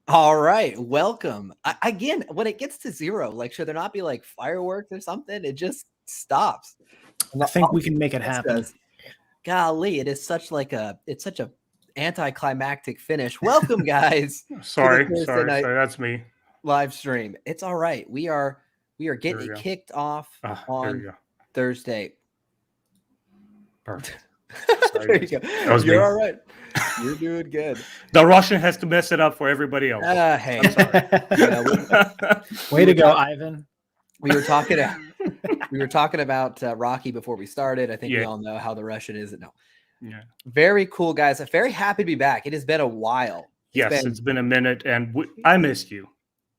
All right, welcome. Again, when it gets to zero, like should there not be like fireworks or something? It just stops. And I think we all can make it happen. says, golly, it is it's such a anticlimactic finish. Welcome, guys, to the Thursday night Sorry. That's me. live stream. It's all right. We are Here getting we it go. kicked off Here we on go. Thursday. Perfect. There you go. That was You're me. all right. You're doing good. The Russian has to mess it up for everybody else. Hey, I'm sorry. Way to go, Ivan. we were talking about Rocky before we started. I think we Yeah. all know how the Russian is. No, Yeah. very cool, guys. I'm very happy to be back. It has been a while. It's been a minute, and I missed you.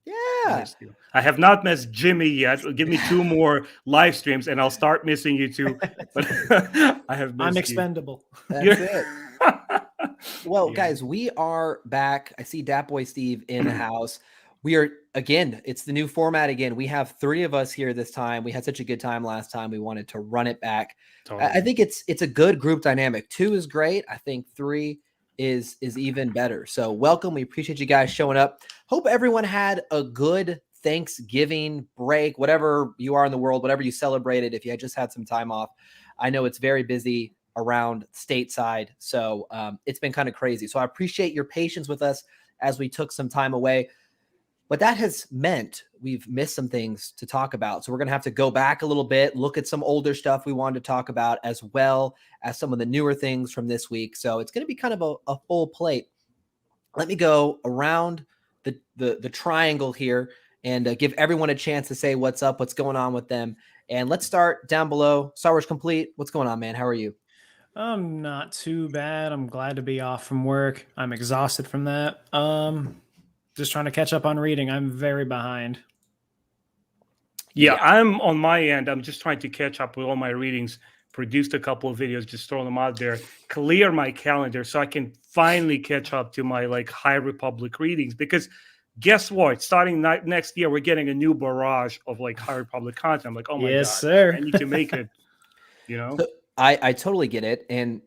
I Yeah. missed you. I have not missed Jimmy yet. Give me 2 more live streams, and I'll start missing you too. But I have missed I'm you. expendable. That's it. Well, Yeah. guys, we are back. I see Dat Boy Steve in the house. We are, again, it's the new format again. We have 3 of us here this time. We had such a good time last time. We wanted to run it back. Totally. I think it's a good group dynamic. 2 is great. I think 3 is even better. So welcome. We appreciate you guys showing up. Hope everyone had a good Thanksgiving break, whatever you are in the world, whatever you celebrated. If you had just had some time off, I know it's very busy around stateside. So it's been kind of crazy. So I appreciate your patience with us as we took some time away. But that has meant we've missed some things to talk about. So we're going to have to go back a little bit, look at some older stuff we wanted to talk about, as well as some of the newer things from this week. So it's going to be kind of a full plate. Let me go around the triangle here and give everyone a chance to say what's up, what's going on with them. And let's start down below. Star Wars Complete. What's going on, man? How are you? I'm not too bad. I'm glad to be off from work. I'm exhausted from that. Just trying to catch up on reading. I'm very behind. Yeah, I'm on my end. I'm just trying to catch up with all my readings. Produced a couple of videos, just throw them out there. Clear my calendar so I can finally catch up to my High Republic readings. Because guess what? Starting next year, we're getting a new barrage of High Republic content. I'm like, oh my Yes, god, sir. I need to make it. So I totally get it, and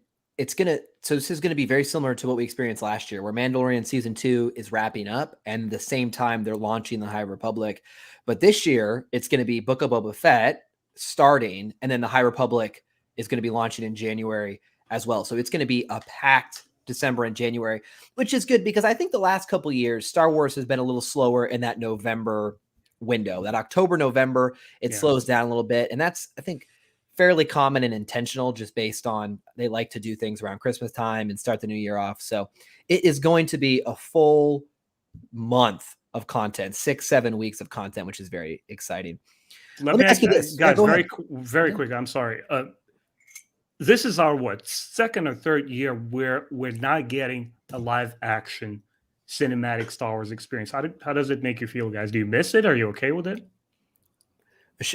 so this is gonna be very similar to what we experienced last year, where Mandalorian season 2 is wrapping up, and the same time they're launching the High Republic. But this year it's gonna be Book of Boba Fett starting, and then the High Republic is going to be launching in January as well. So it's going to be a packed December and January, which is good because I think the last couple of years, Star Wars has been a little slower in that November window. That October, November, it slows down a little bit. And that's, I think, fairly common and intentional, just based on they like to do things around Christmas time and start the new year off. So it is going to be a full month of content, 6-7 weeks of content, which is very exciting. Let me ask you this, guys, very quick. I'm sorry. This is our second or third year where we're not getting a live action cinematic Star Wars experience. How does it make you feel, guys? Do you miss it? Are you okay with it?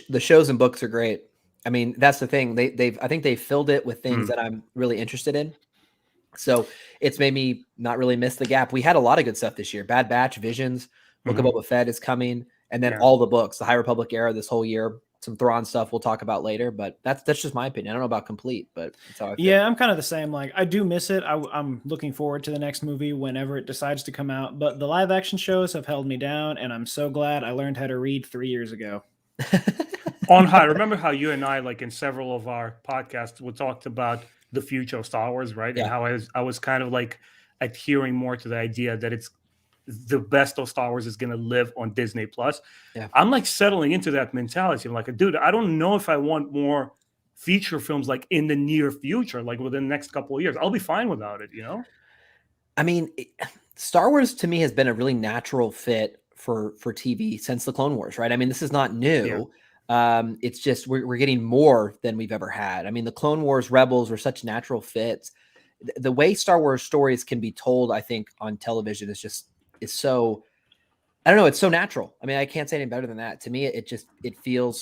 The shows and books are great. I mean, that's the thing. I think they've filled it with things that I'm really interested in. So it's made me not really miss the gap. We had a lot of good stuff this year. Bad Batch, Visions, Book of Boba Fett is coming, and then all the books, the High Republic era this whole year. Some Thrawn stuff we'll talk about later, but that's just my opinion. I don't know about Complete, but that's how I feel. Yeah, I'm kind of the same. I do miss it. I'm looking forward to the next movie whenever it decides to come out, but the live action shows have held me down, and I'm so glad I learned how to read 3 years ago. On High, remember how you and I, in several of our podcasts, we talked about the future of Star Wars, right? Yeah. And how I was kind of adhering more to the idea that it's the best of Star Wars is going to live on Disney Plus. Yeah. I'm settling into that mentality. I'm like, dude, I don't know if I want more feature films in the near future, within the next couple of years. I'll be fine without it, I mean, Star Wars to me has been a really natural fit for TV since the Clone Wars, right? I mean, this is not new. Yeah. It's just we're getting more than we've ever had. I mean, the Clone Wars, Rebels were such natural fits. The way Star Wars stories can be told, I think, on television is so, I don't know, it's so natural. I mean, I can't say any better than that. To me, I feel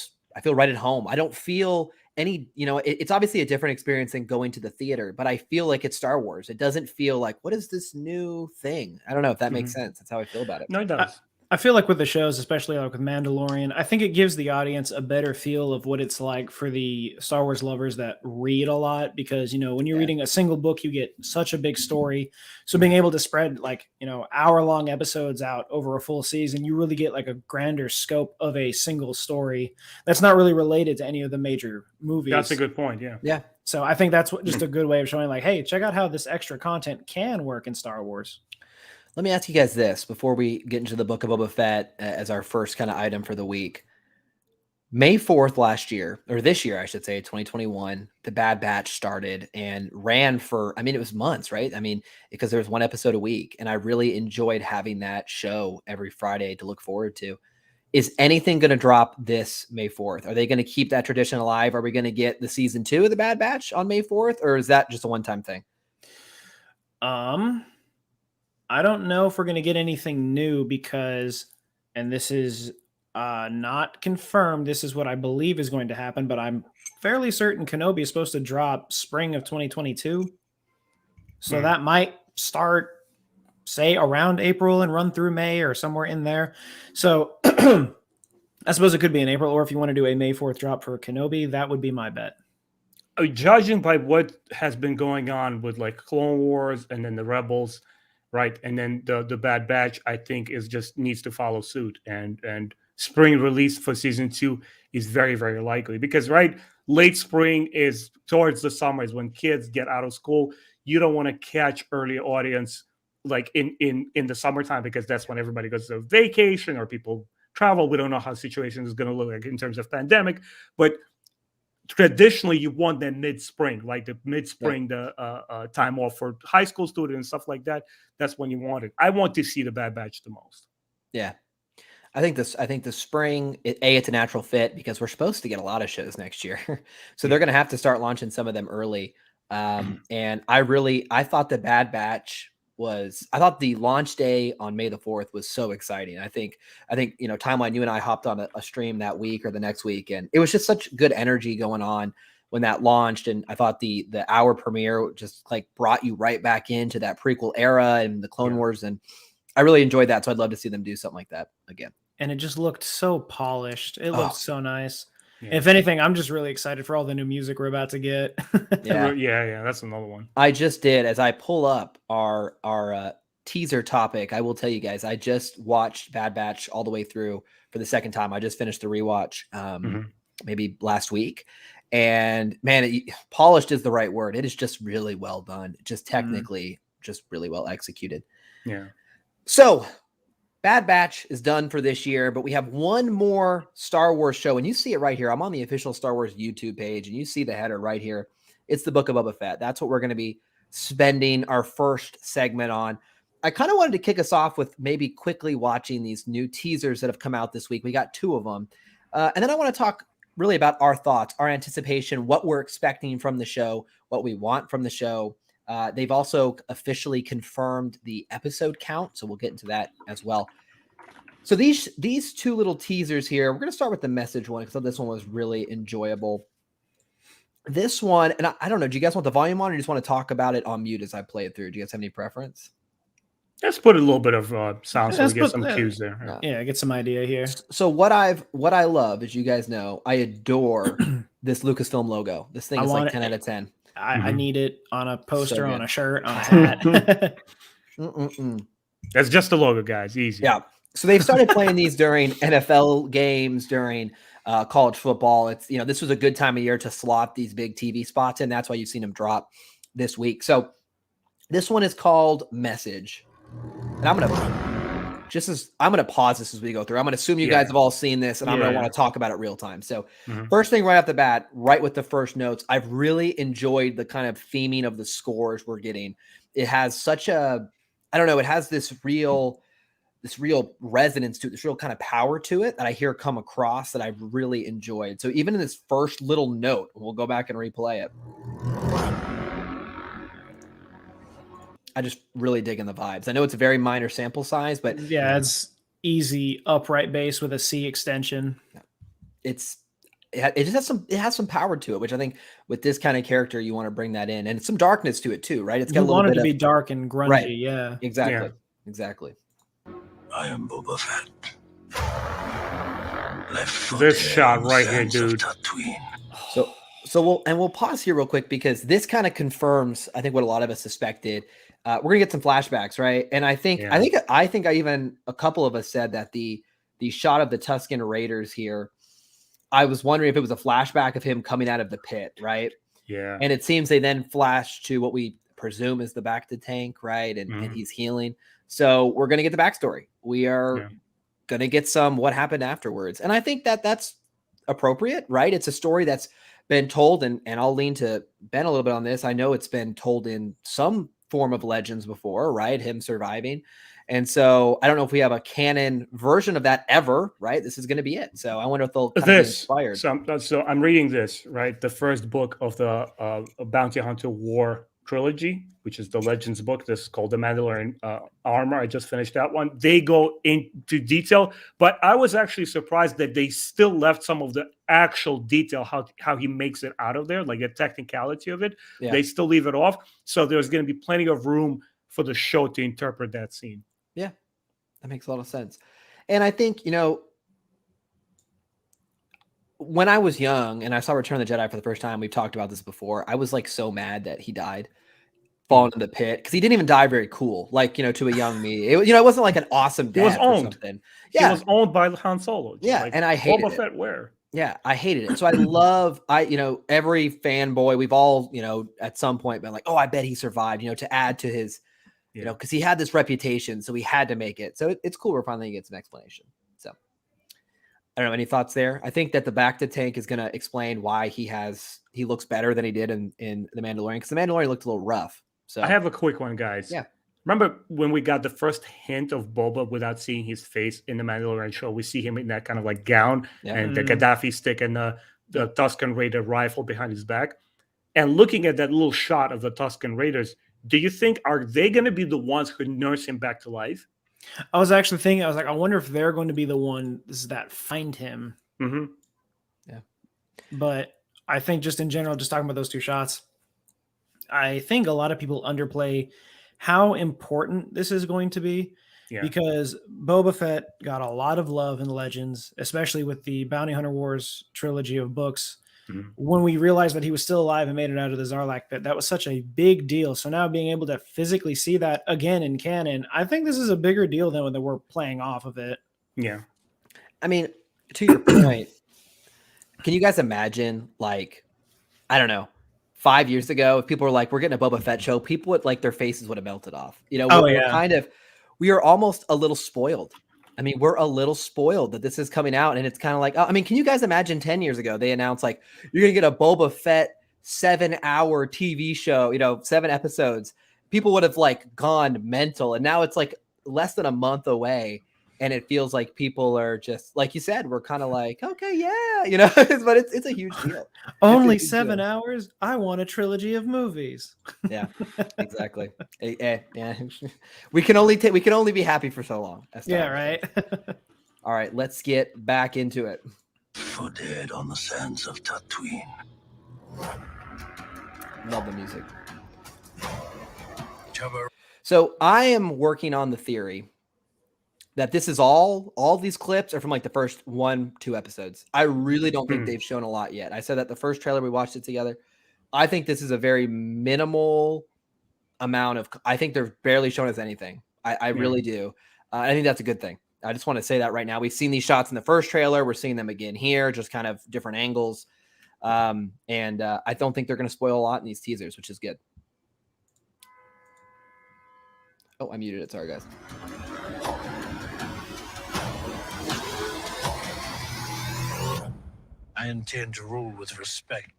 right at home. I don't feel any, it's obviously a different experience than going to the theater, but I feel like it's Star Wars. It doesn't feel like, what is this new thing? I don't know if that makes sense. That's how I feel about it. No, it does. I feel like with the shows, especially like with Mandalorian, I think it gives the audience a better feel of what it's like for the Star Wars lovers that read a lot, because, you know, when you're reading a single book, you get such a big story. So being able to spread like, you know, hour-long episodes out over a full season, you really get like a grander scope of a single story that's not really related to any of the major movies. That's a good point. Yeah. Yeah. So I think that's just a good way of showing like, hey, check out how this extra content can work in Star Wars. Let me ask you guys this before we get into the Book of Boba Fett as our first kind of item for the week. May 4th last year, or this year, I should say, 2021, the Bad Batch started and ran for, I mean, it was months, right? I mean, because there was one episode a week, and I really enjoyed having that show every Friday to look forward to. Is anything going to drop this May 4th? Are they going to keep that tradition alive? Are we going to get the season 2 of the Bad Batch on May 4th, or is that just a one-time thing? I don't know if we're going to get anything new because, and this is not confirmed, this is what I believe is going to happen, but I'm fairly certain Kenobi is supposed to drop spring of 2022. So that might start, say, around April and run through May or somewhere in there. So I suppose it could be in April, or if you want to do a May 4th drop for Kenobi, that would be my bet. Judging by what has been going on with like Clone Wars and then the Rebels, right, and then the Bad Batch, I think is just needs to follow suit, and spring release for season 2 is very, very likely, because right, late spring is towards the summer, is when kids get out of school. You don't want to catch early audience like in the summertime, because that's when everybody goes to vacation or people travel. We don't know how the situation is going to look like in terms of pandemic, but traditionally you want that mid-spring, like the mid-spring, the time off for high school students and stuff like that. That's when you want it. I want to see the Bad Batch the most. Yeah. I think the spring, it's a natural fit because we're supposed to get a lot of shows next year. So they're going to have to start launching some of them early. And I thought the Bad Batch I thought the launch day on May the 4th was so exciting. I think, you know, Timeline, you and I hopped on a stream that week or the next week, and it was just such good energy going on when that launched. And I thought the hour premiere just like brought you right back into that prequel era and the Clone Wars. And I really enjoyed that. So I'd love to see them do something like that again. And it just looked so polished. It looked so nice. Yeah. If anything, I'm just really excited for all the new music we're about to get. Yeah, that's another one. I just did, as I pull up our teaser topic, I will tell you guys, I just watched Bad Batch all the way through for the second time. I just finished the rewatch maybe last week. And man, polished is the right word. It is just really well done. Just technically, just really well executed. Yeah. So Bad Batch is done for this year, but we have one more Star Wars show, and you see it right here. I'm on the official Star Wars YouTube page, and you see the header right here. It's the Book of Boba Fett. That's what we're going to be spending our first segment on. I kind of wanted to kick us off with maybe quickly watching these new teasers that have come out this week. We got 2 of them. And then I want to talk really about our thoughts, our anticipation, what we're expecting from the show, what we want from the show. They've also officially confirmed the episode count, so we'll get into that as well. So these 2 little teasers here, we're going to start with the message one because this one was really enjoyable. This one, and I don't know, do you guys want the volume on, or you just want to talk about it on mute as I play it through? Do you guys have any preference? Let's put a little bit of sound so we get some cues there. No. Yeah, get some idea here. So what I love, as you guys know, I adore this Lucasfilm logo. This thing is like 10 out of 10. I need it on a poster, So on a shirt, on a hat. That's just the logo, guys. Easy. Yeah. So they've started playing these during NFL games, during college football. It's, you know, this was a good time of year to slot these big TV spots in. That's why you've seen them drop this week. So this one is called Message. And I'm going to pause this as we go through. I'm going to assume you guys have all seen this, and I'm going to want to talk about it real time. So first thing right off the bat, right with the first notes, I've really enjoyed the kind of theming of the scores we're getting. It has such a, I don't know, it has this real resonance to it, this real kind of power to it that I hear come across that I've really enjoyed. So even in this first little note, we'll go back and replay it. I just really dig in the vibes. I know it's a very minor sample size, but yeah, it's easy upright bass with a C extension. It has some power to it, which I think with this kind of character, you want to bring that in, and some darkness to it too, right? It's got a little bit to be dark and grungy. Right. Yeah, Exactly. I am Boba Fett. This shot right here, dude. So we'll pause here real quick because this kind of confirms, I think, what a lot of us suspected. We're gonna get some flashbacks, right? And I think I even a couple of us said that the shot of the Tusken Raiders here, I was wondering if it was a flashback of him coming out of the pit, right? Yeah. And it seems they then flash to what we presume is the bacta tank, right? And he's healing. So we're gonna get the backstory. We are gonna get some what happened afterwards, and I think that that's appropriate, right? It's a story that's been told, and I'll lean to Ben a little bit on this. I know it's been told in some form of legends before, right? Him surviving. And so I don't know if we have a canon version of that ever, right? This is going to be it. So I wonder if they'll kind of be inspired. So I'm reading this, right? The first book of the Bounty Hunter War trilogy, which is the Legends book. This is called The Mandalorian Armor. I just finished that one. They go into detail, but I was actually surprised that they still left some of the actual detail, how he makes it out of there, like the technicality of it. Yeah. They still leave it off. So there's going to be plenty of room for the show to interpret that scene. Yeah, that makes a lot of sense. And I think, when I was young and I saw Return of the Jedi for the first time, we've talked about this before, I was like so mad that he died, falling in the pit, because he didn't even die very cool, like, to a young me. It wasn't like an awesome death. He was owned. Or something. Yeah. He was owned by Han Solo. Yeah, like, and I hated Boba Fett where? Yeah, I hated it. So every fanboy, we've all, at some point been like, oh, I bet he survived, to add to his, because he had this reputation, so we had to make it. So it's cool we're finally getting some explanation. So I don't know, any thoughts there? I think that the bacta tank is going to explain why he looks better than he did in The Mandalorian, because The Mandalorian looked a little rough. So I have a quick one, guys. Yeah. Remember when we got the first hint of Boba without seeing his face in the Mandalorian show? We see him in that kind of like gown and the Gaddafi stick and the Tusken Raider rifle behind his back. And looking at that little shot of the Tusken Raiders, do you think, are they going to be the ones who nurse him back to life? I was actually thinking, I wonder if they're going to be the ones that find him. Mm-hmm. Yeah. But I think just in general, just talking about those two shots, I think a lot of people underplay how important this is going to be, because Boba Fett got a lot of love in Legends, especially with the Bounty Hunter Wars trilogy of books. Mm-hmm. When we realized that he was still alive and made it out of the Sarlacc pit, that was such a big deal. So now being able to physically see that again in canon, I think this is a bigger deal than when we're playing off of it. Yeah. I mean, to your point, can you guys imagine, like, I don't know, 5 years ago, if people were like, we're getting a Boba Fett show, people would, like, their faces would have melted off. We are almost a little spoiled. I mean, we're a little spoiled that this is coming out, and it's kind of like, I mean, can you guys imagine 10 years ago, they announced, like, you're going to get a Boba Fett 7-hour TV show, 7 episodes. People would have, like, gone mental, and now it's, like, less than a month away, and it feels like people are just, like you said, we're kind of like, okay, yeah, but it's a huge deal. Only 7 hours? I want a trilogy of movies. Yeah, exactly. Yeah, we can only be happy for so long. Yeah, right. All right, let's get back into it. For dead on the sands of Tatooine. Love the music. So I am working on the theory that this is all these clips are from like the first 1-2 episodes. I really don't think they've shown a lot yet. I said that the first trailer we watched it together. I think this is a very minimal amount of, I think they're barely showing us anything. I really do. I think that's a good thing. I just want to say that right now. We've seen these shots in the first trailer. We're seeing them again here, just kind of different angles. And I don't think they're going to spoil a lot in these teasers, which is good. Oh, I muted it. Sorry, guys. I intend to rule with respect.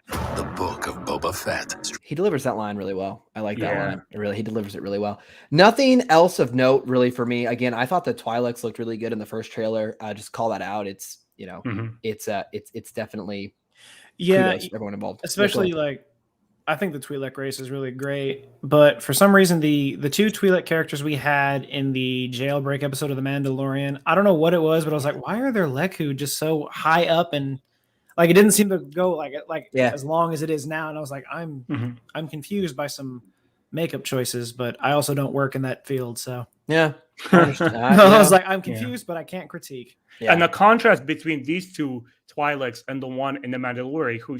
The Book of Boba Fett. He delivers that line really well. I like that line. He delivers it really well. Nothing else of note really for me. Again, I thought the Twi'leks looked really good in the first trailer. Just call that out. It's, it's definitely kudos to everyone involved. Especially like, I think the Twi'lek race is really great, but for some reason, the 2 Twi'lek characters we had in the jailbreak episode of The Mandalorian, I don't know what it was, but I was like, why are their Leku just so high up, and like it didn't seem to go like as long as it is now. And I was like, I'm Mm-hmm. confused by some makeup choices, but I also don't work in that field, so yeah. I understand. I was like, I'm confused, but I can't critique. Yeah. And the contrast between these two Twi'leks and the one in the Mandalorian, who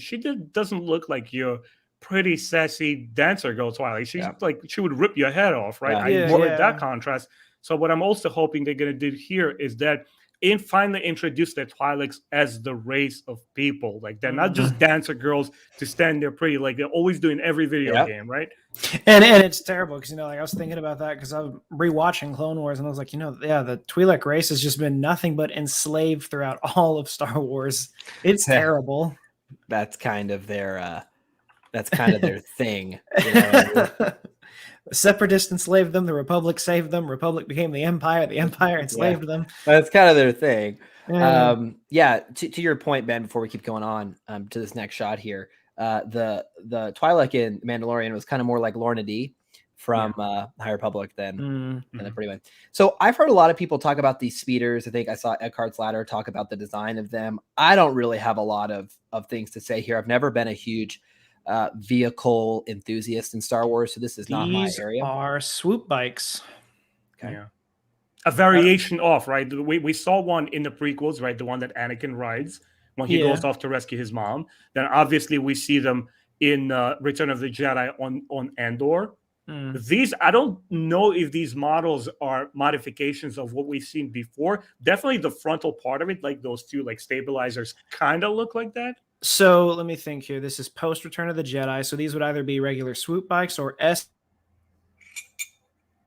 doesn't look like your pretty sassy dancer girl Twilight. She's like, she would rip your head off, right? I enjoyed that contrast. So what I'm also hoping they're going to do here is that finally introduce the Twi'leks as the race of people. Like, they're not just dancer girls to stand there pretty, like they're always doing every video game, right? And it's terrible because, like, I was thinking about that because I'm rewatching Clone Wars and I was like, the Twi'lek race has just been nothing but enslaved throughout all of Star Wars. It's terrible. That's kind of their thing. You know? The Separatists enslaved them. The Republic saved them. Republic became the Empire. The Empire enslaved them. That's kind of their thing. Yeah. To your point, Ben, before we keep going on to this next shot here, the Twi'lek in Mandalorian was kind of more like Lorna D from High Republic than the pretty one. So I've heard a lot of people talk about these speeders. I think I saw Eckhart's Ladder talk about the design of them. I don't really have a lot of things to say here. I've never been a huge vehicle enthusiast in Star Wars, so this is not my area. These are swoop bikes. Okay. Yeah. A variation off, right? We saw one in the prequels, right? The one that Anakin rides when he goes off to rescue his mom. Then obviously we see them in Return of the Jedi on Andor. These, I don't know if these models are modifications of what we've seen before. Definitely the frontal part of it, like those two like stabilizers, kind of look like that. So let me think here. This is post Return of the Jedi. So these would either be regular swoop bikes or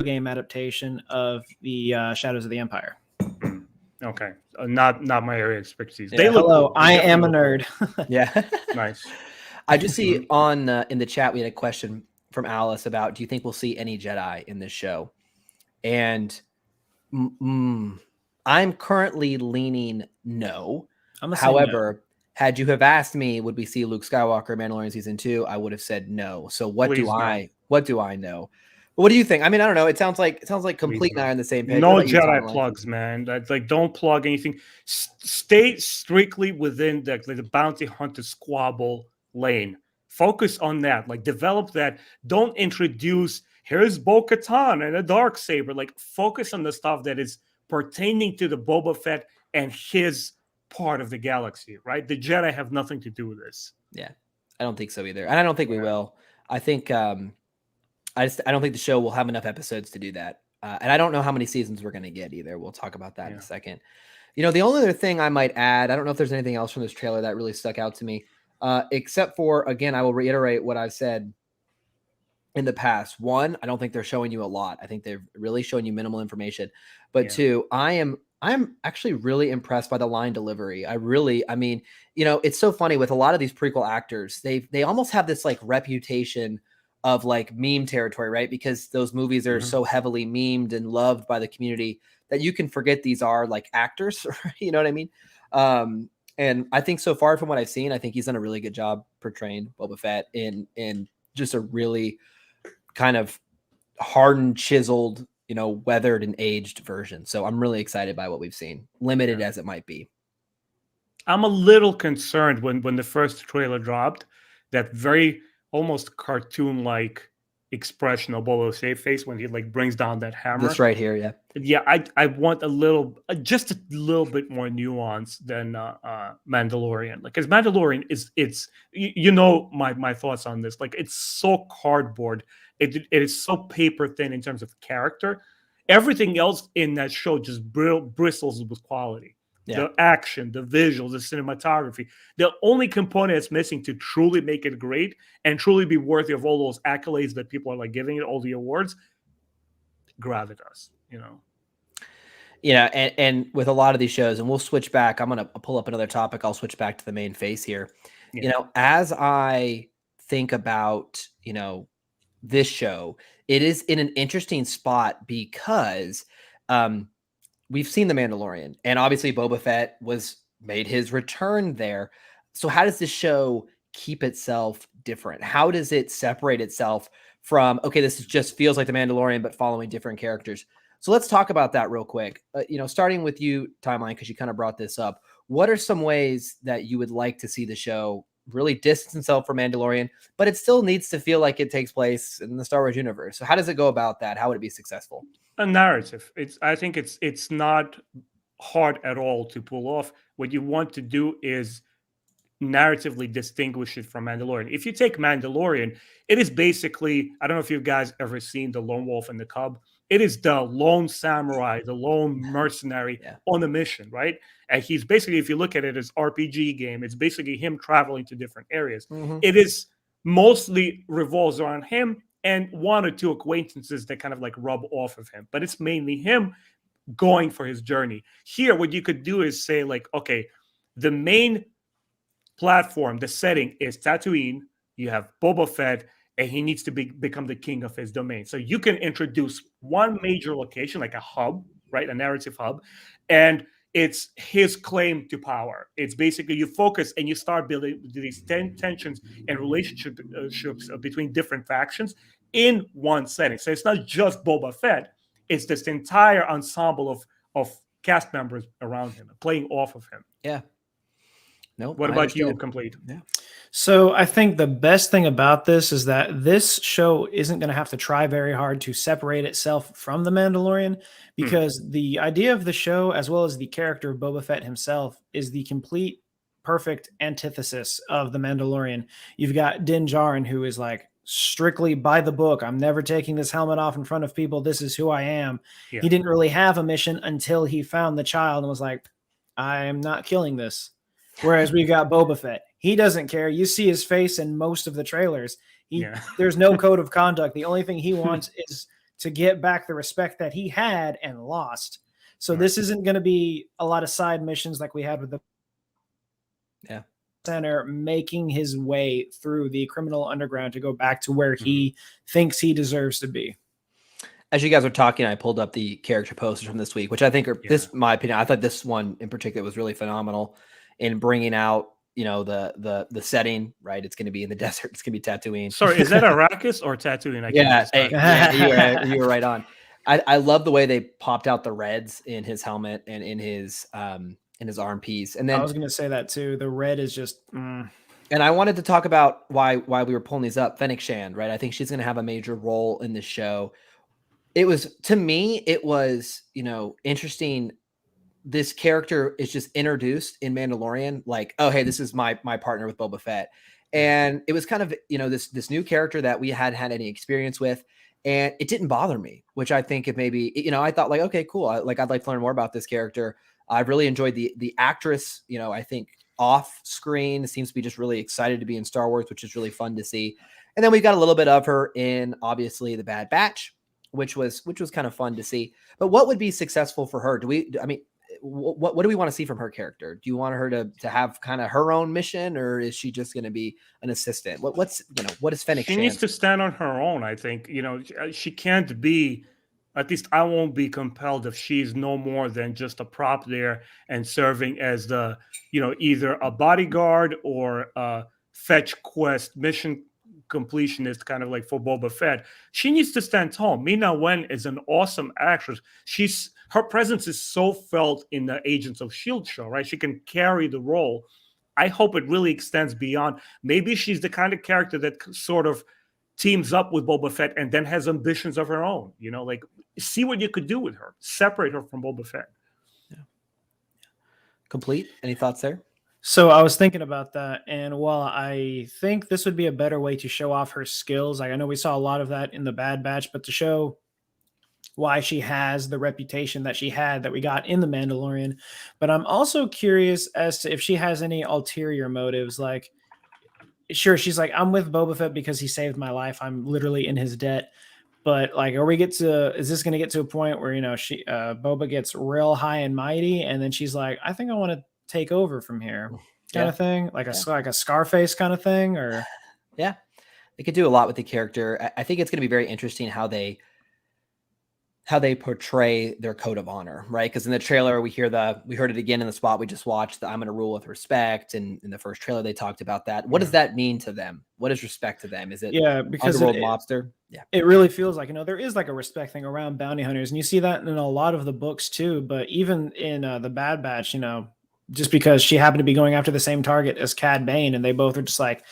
game adaptation of the Shadows of the Empire. Okay, not my area of expertise. Yeah. They look Hello, cool. I am a nerd. Yeah. Nice. I just see on in the chat we had a question from Alice about, do you think we'll see any Jedi in this show? And I'm currently leaning no. However, had you have asked me, would we see Luke Skywalker Mandalorian season 2? I would have said no. So what do I know? What do you think? I mean, I don't know. It sounds like complete and I are on the same page. No Jedi plugs, man. That's like, don't plug anything. Stay strictly within the bounty hunter squabble lane. Focus on that. Like, develop that. Don't introduce, here's Bo-Katan and a Darksaber. Like, focus on the stuff that is pertaining to the Boba Fett and his part of the galaxy, right? The Jedi have nothing to do with this. Yeah, I don't think so either. And I don't think we will. I think I don't think the show will have enough episodes to do that. And I don't know how many seasons we're going to get either. We'll talk about that in a second. You know, the only other thing I might add, I don't know if there's anything else from this trailer that really stuck out to me, except for, again, I will reiterate what I've said in the past. One, I don't think they're showing you a lot. I think they're really showing you minimal information. But two, I'm actually really impressed by the line delivery. I mean, you know, it's so funny with a lot of these prequel actors, they almost have this like reputation of like meme territory, right? Because those movies are so heavily memed and loved by the community that you can forget these are like actors, you know what I mean? And I think so far from what I've seen, I think he's done a really good job portraying Boba Fett in just a really kind of hardened, chiseled, you know, weathered and aged version. So I'm really excited by what we've seen, limited as it might be. I'm a little concerned when the first trailer dropped, that very almost cartoon-like expression of Boba's face when he like brings down that hammer. This right here, yeah. Yeah, I want just a little bit more nuance than Mandalorian. Like, because Mandalorian it's you know my thoughts on this. Like, it's so cardboard. It is so paper thin in terms of character. Everything else in that show just bristles with quality. Yeah. The action, the visuals, the cinematography. The only component that's missing to truly make it great and truly be worthy of all those accolades that people are like giving it, all the awards, gravitas, you know. Yeah, and with a lot of these shows, and we'll switch back. I'm gonna pull up another topic. I'll switch back to the main face here. Yeah. You know, as I think about, you know, this show, it is in an interesting spot because we've seen The Mandalorian, and obviously Boba Fett made his return there. So how does this show keep itself different? How does it separate itself from, okay, this just feels like The Mandalorian, but following different characters? So let's talk about that real quick. You know, starting with you, Timeline, because you kind of brought this up. What are some ways that you would like to see the show really distance himself from Mandalorian, but it still needs to feel like it takes place in the Star Wars universe. So how does it go about that? How would it be successful? A narrative. I think it's not hard at all to pull off. What you want to do is narratively distinguish it from Mandalorian. If you take Mandalorian, it is basically, I don't know if you guys ever seen The Lone Wolf and the Cub. It is the lone samurai, the lone mercenary on a mission, right? And he's basically, if you look at it as RPG game, it's basically him traveling to different areas. It is mostly revolves around him and one or two acquaintances that kind of like rub off of him, but it's mainly him going for his journey. Here, what you could do is say like, okay, the main platform, the setting is Tatooine. You have Boba Fett, and he needs to become the king of his domain. So you can introduce one major location, like a hub, right? A narrative hub. And it's his claim to power. It's basically you focus and you start building these tensions and relationships between different factions in one setting. So it's not just Boba Fett. It's this entire ensemble of cast members around him, playing off of him. Yeah. No. What about you, Complete? Yeah. So I think the best thing about this is that this show isn't going to have to try very hard to separate itself from The Mandalorian, because the idea of the show, as well as the character of Boba Fett himself, is the complete perfect antithesis of The Mandalorian. You've got Din Djarin, who is like strictly by the book. I'm never taking this helmet off in front of people. This is who I am. Yeah. He didn't really have a mission until he found the child and was like, I am not killing this. Whereas we've got Boba Fett. He doesn't care. You see his face in most of the trailers. There's no code of conduct. The only thing he wants is to get back the respect that he had and lost. So this isn't going to be a lot of side missions like we had with the center, making his way through the criminal underground to go back to where he thinks he deserves to be. As you guys are talking, I pulled up the character posters from this week, which I think are this, my opinion. I thought this one in particular was really phenomenal in bringing out, you know, the setting, right? It's going to be in the desert. It's going to be Tatooine. Sorry, is that Arrakis or Tatooine? You were right on. I love the way they popped out the reds in his helmet and in his arm piece. And then I was going to say that too. The red is just. And I wanted to talk about why we were pulling these up. Fennec Shand, right? I think she's going to have a major role in this show. It was, to me, it was, you know, interesting. This character is just introduced in Mandalorian, like, oh, hey, this is my partner with Boba Fett. And it was kind of, you know, this new character that we hadn't had any experience with. And it didn't bother me, which I think it maybe, you know, I thought like, okay, cool. I'd like to learn more about this character. I've really enjoyed the actress, you know, I think off screen seems to be just really excited to be in Star Wars, which is really fun to see. And then we've got a little bit of her in obviously the Bad Batch, which was kind of fun to see. But what would be successful for her? What do we want to see from her character? Do you want her to have kind of her own mission, or is she just going to be an assistant? What is Fennec? She needs to stand on her own. I think, you know, she can't be, at least I won't be compelled if she's no more than just a prop there and serving as the, you know, either a bodyguard or a fetch quest mission completionist, kind of like for Boba Fett. She needs to stand tall. Mina Wen is an awesome actress. Her presence is so felt in the Agents of S.H.I.E.L.D. show, right? She can carry the role. I hope it really extends beyond. Maybe she's the kind of character that sort of teams up with Boba Fett and then has ambitions of her own. You know, like, see what you could do with her. Separate her from Boba Fett. Yeah. Complete? Any thoughts there? So I was thinking about that, and while I think this would be a better way to show off her skills, like I know we saw a lot of that in the Bad Batch, but to show why she has the reputation that she had that we got in the Mandalorian. But I'm also curious as to if she has any ulterior motives. Like, sure, she's like, I'm with Boba Fett because he saved my life. I'm literally in his debt. But like, is this going to get to a point where, you know, Boba gets real high and mighty, and then she's like, I think I want to take over from here, kind of thing, like a Scarface kind of thing, or they could do a lot with the character. I think it's going to be very interesting how they portray their code of honor, right? Because in the trailer we heard it again in the spot we just watched, that I'm going to rule with respect, and in the first trailer they talked about that. What does that mean to them? What is respect to them? Is it because underworld mobster? It really feels like, you know, there is like a respect thing around bounty hunters, and you see that in a lot of the books too. But even in the Bad Batch, you know, just because she happened to be going after the same target as Cad Bane, and they both are just like,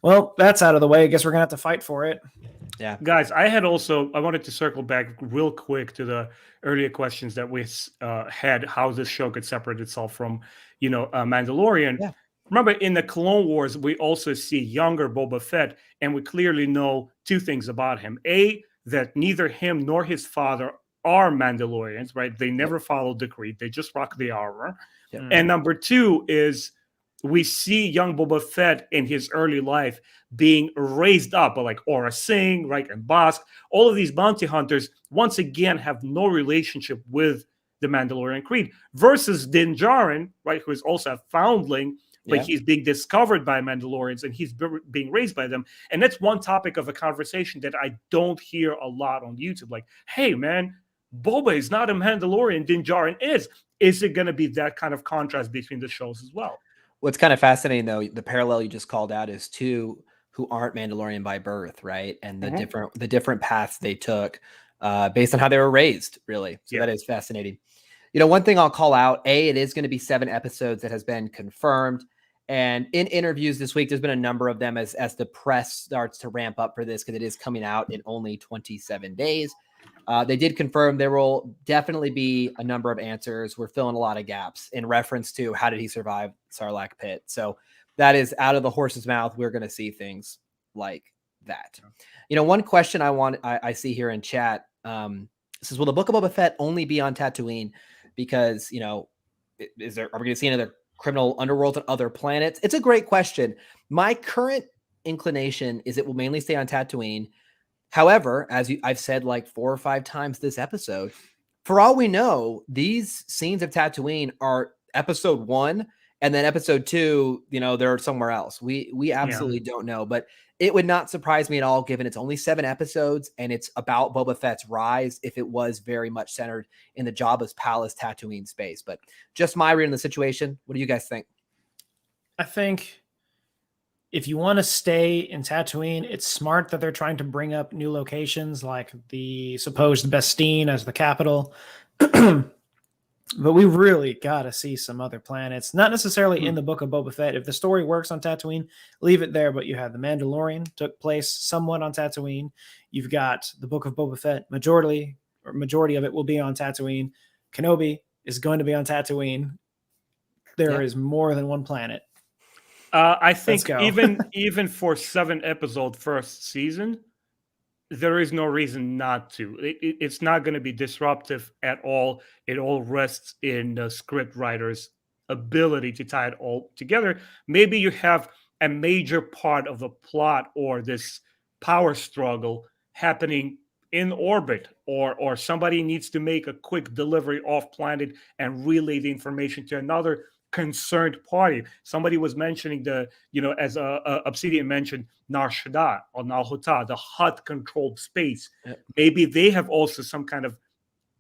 well, that's out of the way. I guess we're gonna have to fight for it. Yeah, Guys, I wanted to circle back real quick to the earlier questions that we had, how this show could separate itself from, Mandalorian. Yeah. Remember, in the Clone Wars, we also see younger Boba Fett, and we clearly know two things about him. A, that neither him nor his father are Mandalorians, right? They never followed the creed. They just rock the armor. Yep. And number two is we see young Boba Fett in his early life being raised up, like Aura Singh, right, and Bosk. All of these bounty hunters, once again, have no relationship with the Mandalorian creed, versus Din Djarin, right, who is also a foundling, but he's being discovered by Mandalorians and he's being raised by them. And that's one topic of a conversation that I don't hear a lot on YouTube. Like, hey, man, Boba is not a Mandalorian, Din Djarin is. Is it going to be that kind of contrast between the shows as well? What's kind of fascinating, though, the parallel you just called out is two who aren't Mandalorian by birth, right? And the different paths they took based on how they were raised, really. So that is fascinating. One thing I'll call out, it is going to be 7 episodes that has been confirmed. And in interviews this week, there's been a number of them as the press starts to ramp up for this, because it is coming out in only 27 days. They did confirm there will definitely be a number of answers. We're filling a lot of gaps in reference to how did he survive Sarlacc pit. So that is out of the horse's mouth. We're going to see things like that. One question I see here in chat says, will the Book of Boba Fett only be on Tatooine? Because, are we going to see another criminal underworld on other planets? It's a great question. My current inclination is it will mainly stay on Tatooine. However, I've said like 4 or 5 times this episode, for all we know, these scenes of Tatooine are episode 1, and then episode 2, they're somewhere else. We absolutely don't know, but it would not surprise me at all, given it's only 7 episodes and it's about Boba Fett's rise, if it was very much centered in the Jabba's palace Tatooine space. But just my read on the situation. What do you guys think? I think if you want to stay in Tatooine, it's smart that they're trying to bring up new locations like the supposed Bastine as the capital. But we really got to see some other planets, not necessarily in the Book of Boba Fett. If the story works on Tatooine, leave it there. But you have the Mandalorian took place somewhat on Tatooine. You've got the Book of Boba Fett. Majority of it will be on Tatooine. Kenobi is going to be on Tatooine. There is more than one planet. I think even for 7-episode first season, there is no reason not to. It's not going to be disruptive at all. It all rests in the script writer's ability to tie it all together. Maybe you have a major part of the plot or this power struggle happening in orbit, or somebody needs to make a quick delivery off planet and relay the information to another concerned party. Somebody was mentioning as Obsidian mentioned, Nar Shaddaa or Nal Hutta, the Hutt controlled space. Maybe they have also some kind of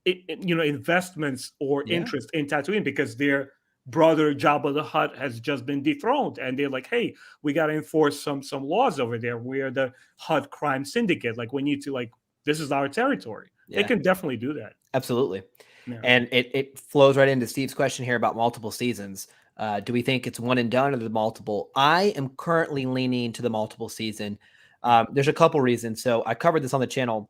investments or interest in Tatooine, because their brother Jabba the Hutt has just been dethroned, and they're like, hey, we got to enforce some laws over there. We are the Hutt crime syndicate. Like, we need to, this is our territory. They can definitely do that. Absolutely. Yeah. And it flows right into Steve's question here about multiple seasons. Do we think it's one and done, or the multiple? I am currently leaning to the multiple season. There's a couple reasons. So I covered this on the channel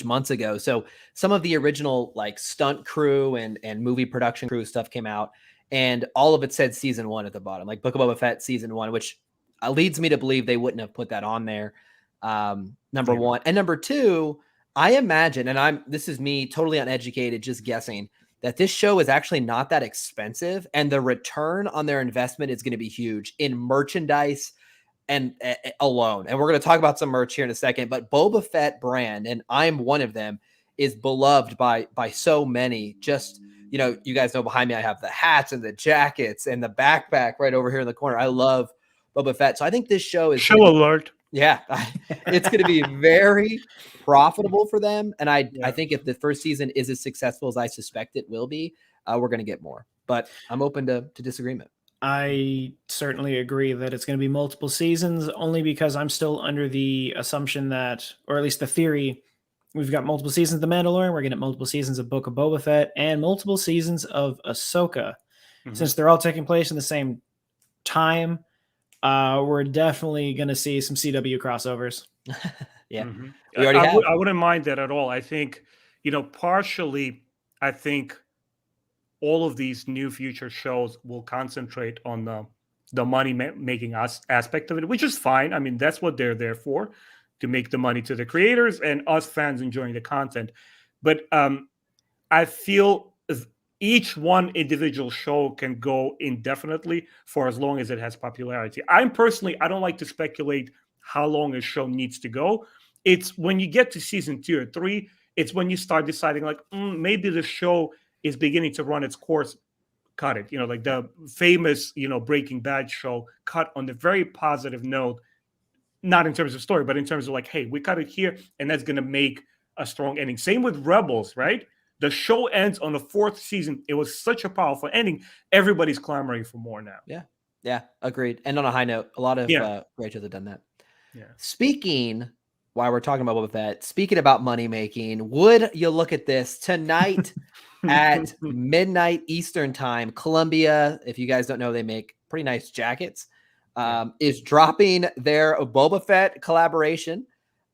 months ago. So some of the original stunt crew and movie production crew stuff came out, and all of it said season 1 at the bottom, like Book of Boba Fett season 1, which leads me to believe they wouldn't have put that on there. Number one. And number two, I imagine, and this is me totally uneducated, just guessing, that this show is actually not that expensive, and the return on their investment is going to be huge in merchandise and alone. And we're going to talk about some merch here in a second, but Boba Fett brand, and I'm one of them, is beloved by so many. Just, you guys know behind me, I have the hats and the jackets and the backpack right over here in the corner. I love Boba Fett. So I think this show is show alert. Yeah, it's going to be very profitable for them. And I think if the first season is as successful as I suspect it will be, we're going to get more. But I'm open to disagreement. I certainly agree that it's going to be multiple seasons, only because I'm still under the assumption that, or at least the theory, we've got multiple seasons of The Mandalorian, we're going to get multiple seasons of Book of Boba Fett, and multiple seasons of Ahsoka. since they're all taking place in the same time, we're definitely going to see some CW crossovers. Yeah. We already have. I wouldn't mind that at all. I think, partially, I think all of these new future shows will concentrate on the money making aspect of it, which is fine. I mean, that's what they're there for, to make the money to the creators and us fans enjoying the content. But I feel each one individual show can go indefinitely for as long as it has popularity. I don't like to speculate how long a show needs to go. It's when you get to season 2 or 3, it's when you start deciding like, maybe the show is beginning to run its course. Cut it. Like the famous, Breaking Bad show cut on the very positive note, not in terms of story, but in terms of like, hey, we cut it here, and that's going to make a strong ending. Same with Rebels, right? The show ends on the 4th season. It was such a powerful ending. Everybody's clamoring for more now. Yeah, agreed. And on a high note, a lot of great shows have done that. Yeah. Speaking, while we're talking about Boba Fett, speaking about money making, would you look at this tonight at midnight Eastern time? Columbia, if you guys don't know, they make pretty nice jackets. Is dropping their Boba Fett collaboration.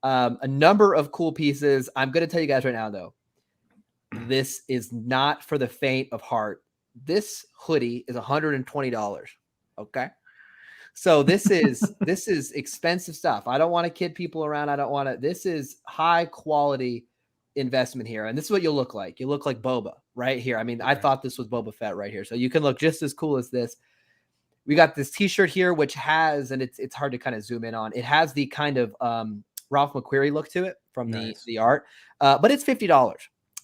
A number of cool pieces. I'm going to tell you guys right now, though, this is not for the faint of heart. This hoodie is $120. Okay. So this is expensive stuff. I don't want to kid people around. This is high quality investment here. And this is what you'll look like. You look like Boba right here. I mean, I thought this was Boba Fett right here. So you can look just as cool as this. We got this t-shirt here, which has, and it's hard to kind of zoom in on. It has the kind of Ralph McQuarrie look to it from the art, but it's $50.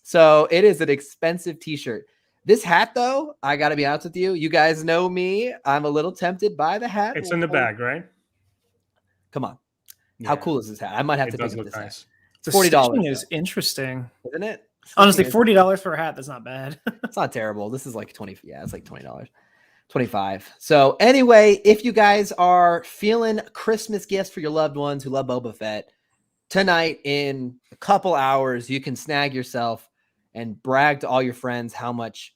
So it is an expensive t-shirt. This hat, though, I got to be honest with you. You guys know me. I'm a little tempted by the hat. It's in the bag, right? Come on. Yeah. How cool is this hat? I might have to pick up this hat. It's $40. Is interesting, isn't it? Honestly, $40 for a hat, that's not bad. It's not terrible. This is like 20. Yeah, it's like $20. 25. So anyway, if you guys are feeling Christmas gifts for your loved ones who love Boba Fett, tonight in a couple hours, you can snag yourself and brag to all your friends how much,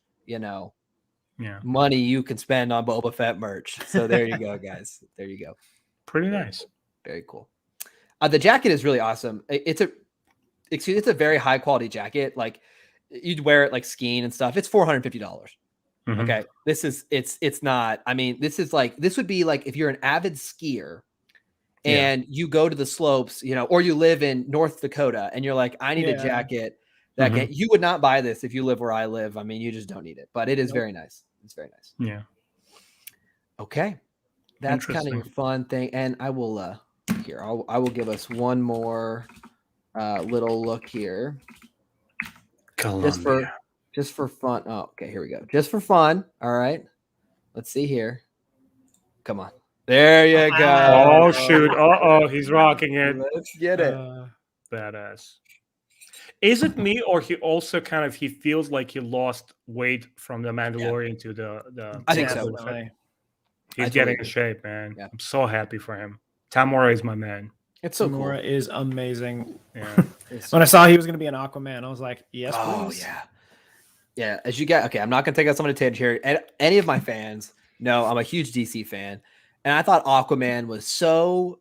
money you can spend on Boba Fett merch. So there you go, guys. There you go. Pretty nice. Very cool. The jacket is really awesome. It's a very high quality jacket. Like you'd wear it like skiing and stuff. It's $450. Mm-hmm. Okay. It's not, I mean, this would be like if you're an avid skier and you go to the slopes, or you live in North Dakota and you're like, I need a jacket that you would not buy this if you live where I live. I mean, you just don't need it, but it is very nice. It's very nice. Yeah. Okay. That's kind of your fun thing. And I will, I will give us one more little look here. Columbia. Just for fun. Oh, okay. Here we go. Just for fun. All right. Let's see here. Come on. There you go. Oh, shoot. Uh-oh. He's rocking it. Let's get it. Badass. Is it me, or he also he feels like he lost weight from the Mandalorian to the I think so. He's getting in shape, man. Yeah. I'm so happy for him. Tamora is my man. It's so Tamora cool. Is amazing. Yeah. When I saw he was going to be an Aquaman, I was like, yes, please. Oh, yeah. Yeah, as you get, okay, I'm not going to take out some of the tangent here. And any of my fans know I'm a huge DC fan. And I thought Aquaman was so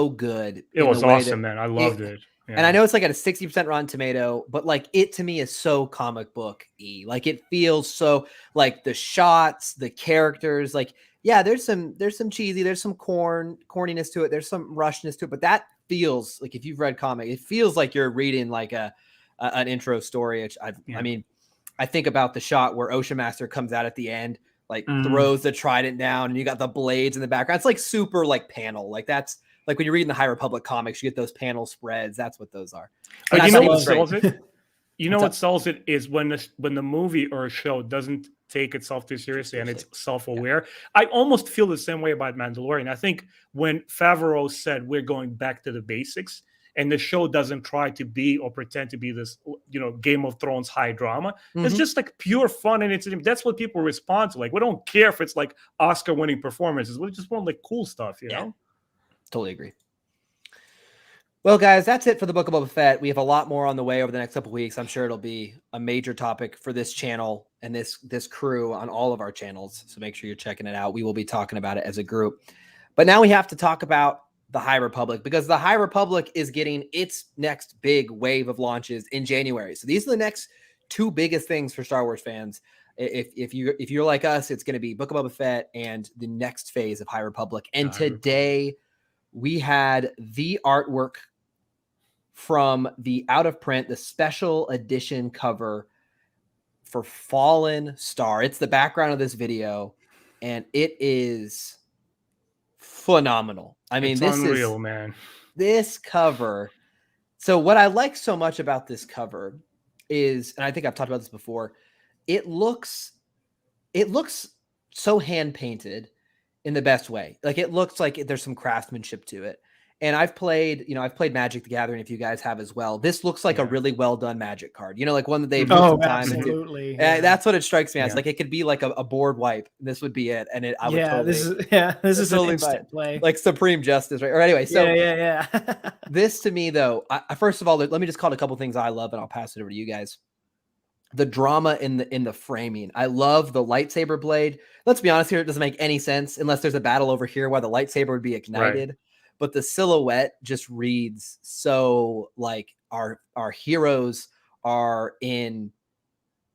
good. It was awesome, man. I loved it. Yeah. And I know it's like at a 60% Rotten Tomato, but like it to me is so comic book-y. Like it feels so like the shots, the characters, like, yeah, there's some cheesy, there's some corniness to it, there's some rushness to it, but that feels like if you've read comic, it feels like you're reading like an intro story. Which I mean, I think about the shot where Ocean Master comes out at the end, like throws the trident down, and you got the blades in the background. It's like super like panel. Like that's like when you're reading the High Republic comics, you get those panel spreads. That's what those are. But you know what sells it? You know what sells it is when the movie or a show doesn't take itself too seriously and it's self-aware. Yeah. I almost feel the same way about Mandalorian. I think when Favreau said we're going back to the basics, and the show doesn't try to be or pretend to be this, Game of Thrones high drama. Mm-hmm. It's just like pure fun, and that's what people respond to. Like, we don't care if it's like Oscar-winning performances. We just want like cool stuff, you know? Totally agree. Well, guys, that's it for the Book of Boba Fett. We have a lot more on the way over the next couple of weeks. I'm sure it'll be a major topic for this channel and this crew on all of our channels. So make sure you're checking it out. We will be talking about it as a group. But now we have to talk about the High Republic, because the High Republic is getting its next big wave of launches in January. So these are the next two biggest things for Star Wars fans. If you're like us, it's going to be Book of Boba Fett and the next phase of High Republic. And today we had the artwork from the out of print, the special edition cover for Fallen Star. It's the background of this video, and it is phenomenal. I mean, it's unreal, man. This cover. So what I like so much about this cover is, and I think I've talked about this before, it looks so hand painted in the best way. Like, it looks like there's some craftsmanship to it. And I've played Magic the Gathering, if you guys have as well. This looks like a really well done Magic card. You know, like one that they've put some time into. Absolutely. Yeah. That's what it strikes me as. Like, it could be like a board wipe. This would be it. And I would totally. This is totally an instant play. Like Supreme Justice, right? Or anyway, so yeah. This to me, though, first of all, let me just call it a couple things I love, and I'll pass it over to you guys. The drama in the framing. I love the lightsaber blade. Let's be honest here, it doesn't make any sense unless there's a battle over here where the lightsaber would be ignited. Right. But the silhouette just reads so like our heroes are in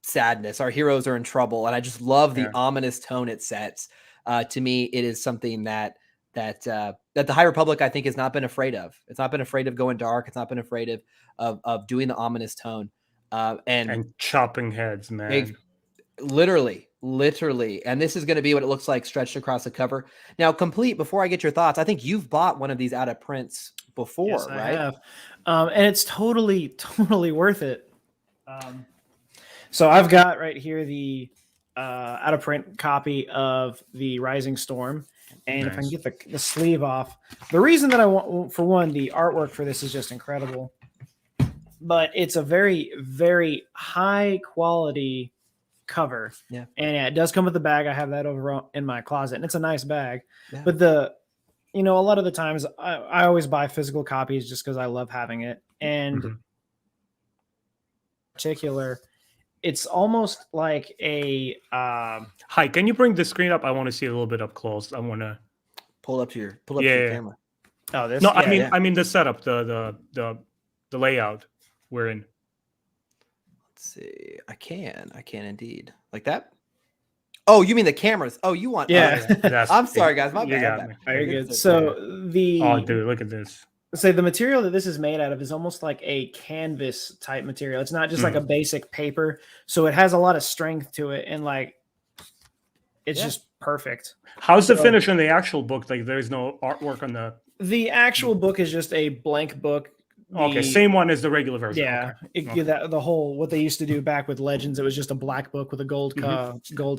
sadness. Our heroes are in trouble. And I just love the ominous tone it sets. To me, it is something that the High Republic, I think, has not been afraid of. It's not been afraid of going dark. It's not been afraid of doing the ominous tone. And chopping heads, man. Literally. And this is going to be what it looks like stretched across the cover. Now, Complete, before I get your thoughts, I think you've bought one of these out of prints before, yes, right? I have. And it's totally worth it. So I've got right here the out of print copy of the Rising Storm. And if I can get the sleeve off, the reason that I want, for one, the artwork for this is just incredible. But it's a very, very high quality cover. Yeah. And it does come with the bag. I have that over in my closet, and it's a nice bag. Yeah. But a lot of the times I always buy physical copies just because I love having it. And in particular, it's almost like a Hi, can you bring the screen up? I want to see a little bit up close. I want to pull up to your camera. Oh, this. No, yeah, I mean the setup, the layout we're in. Let's see. I can indeed. Like that? Oh, you mean the cameras? Oh, you want? Yeah. I'm sorry, guys. My you bad. got me. Very good. So oh, dude, look at this. So the material that this is made out of is almost like a canvas type material. It's not just like a basic paper. So it has a lot of strength to it, and like it's just perfect. How's the finish on the actual book? Like, there's no artwork on the actual book is just a blank book. Okay, same one as the regular version. Yeah, okay. The whole what they used to do back with Legends, it was just a black book with a gold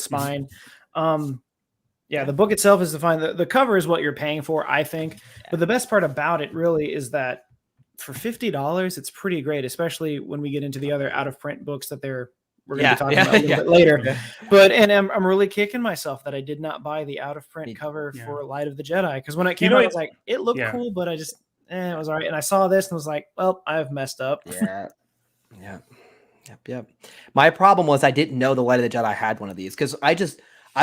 spine. The book itself is fine. The cover is what you're paying for, I think. But the best part about it really is that for $50, it's pretty great, especially when we get into the other out of print books that we're going to be talking about a little bit later. Okay. But I'm really kicking myself that I did not buy the out of print cover for Light of the Jedi, because when it came out, I was like, it looked cool, but I just. It was all right. And I saw this and was like, well, I've messed up. Yep. My problem was I didn't know the Light of the Jedi had one of these, because I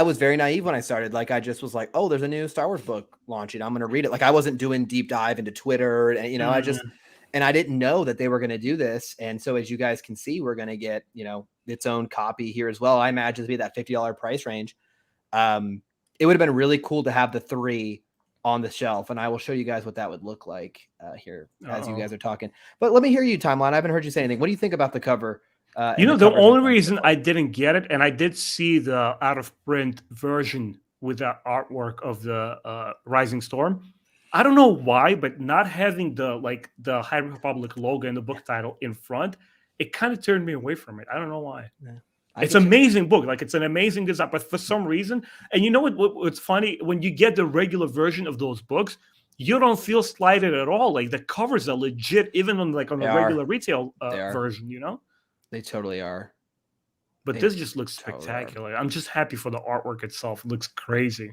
was very naive when I started. Like, I just was like, oh, there's a new Star Wars book launching, I'm going to read it. Like, I wasn't doing deep dive into Twitter, and I didn't know that they were going to do this. And so, as you guys can see, we're going to get, its own copy here as well. I imagine to be that $50 price range. It would have been really cool to have the 3 on the shelf, and I will show you guys what that would look like here as you guys are talking. But let me hear you, Timeline. I haven't heard you say anything. What do you think about the cover? The only reason I didn't get it, and I did see the out of print version with the artwork of the Rising Storm. I don't know why, but not having the High Republic logo and the book title in front, it kind of turned me away from it. I don't know why. Yeah. It's an amazing book. Like, it's an amazing design, but for some reason, and you know what's funny? When you get the regular version of those books, you don't feel slighted at all. Like, the covers are legit, even on the regular retail version. They totally are. But this just looks spectacular. I'm just happy for the artwork itself. It looks crazy.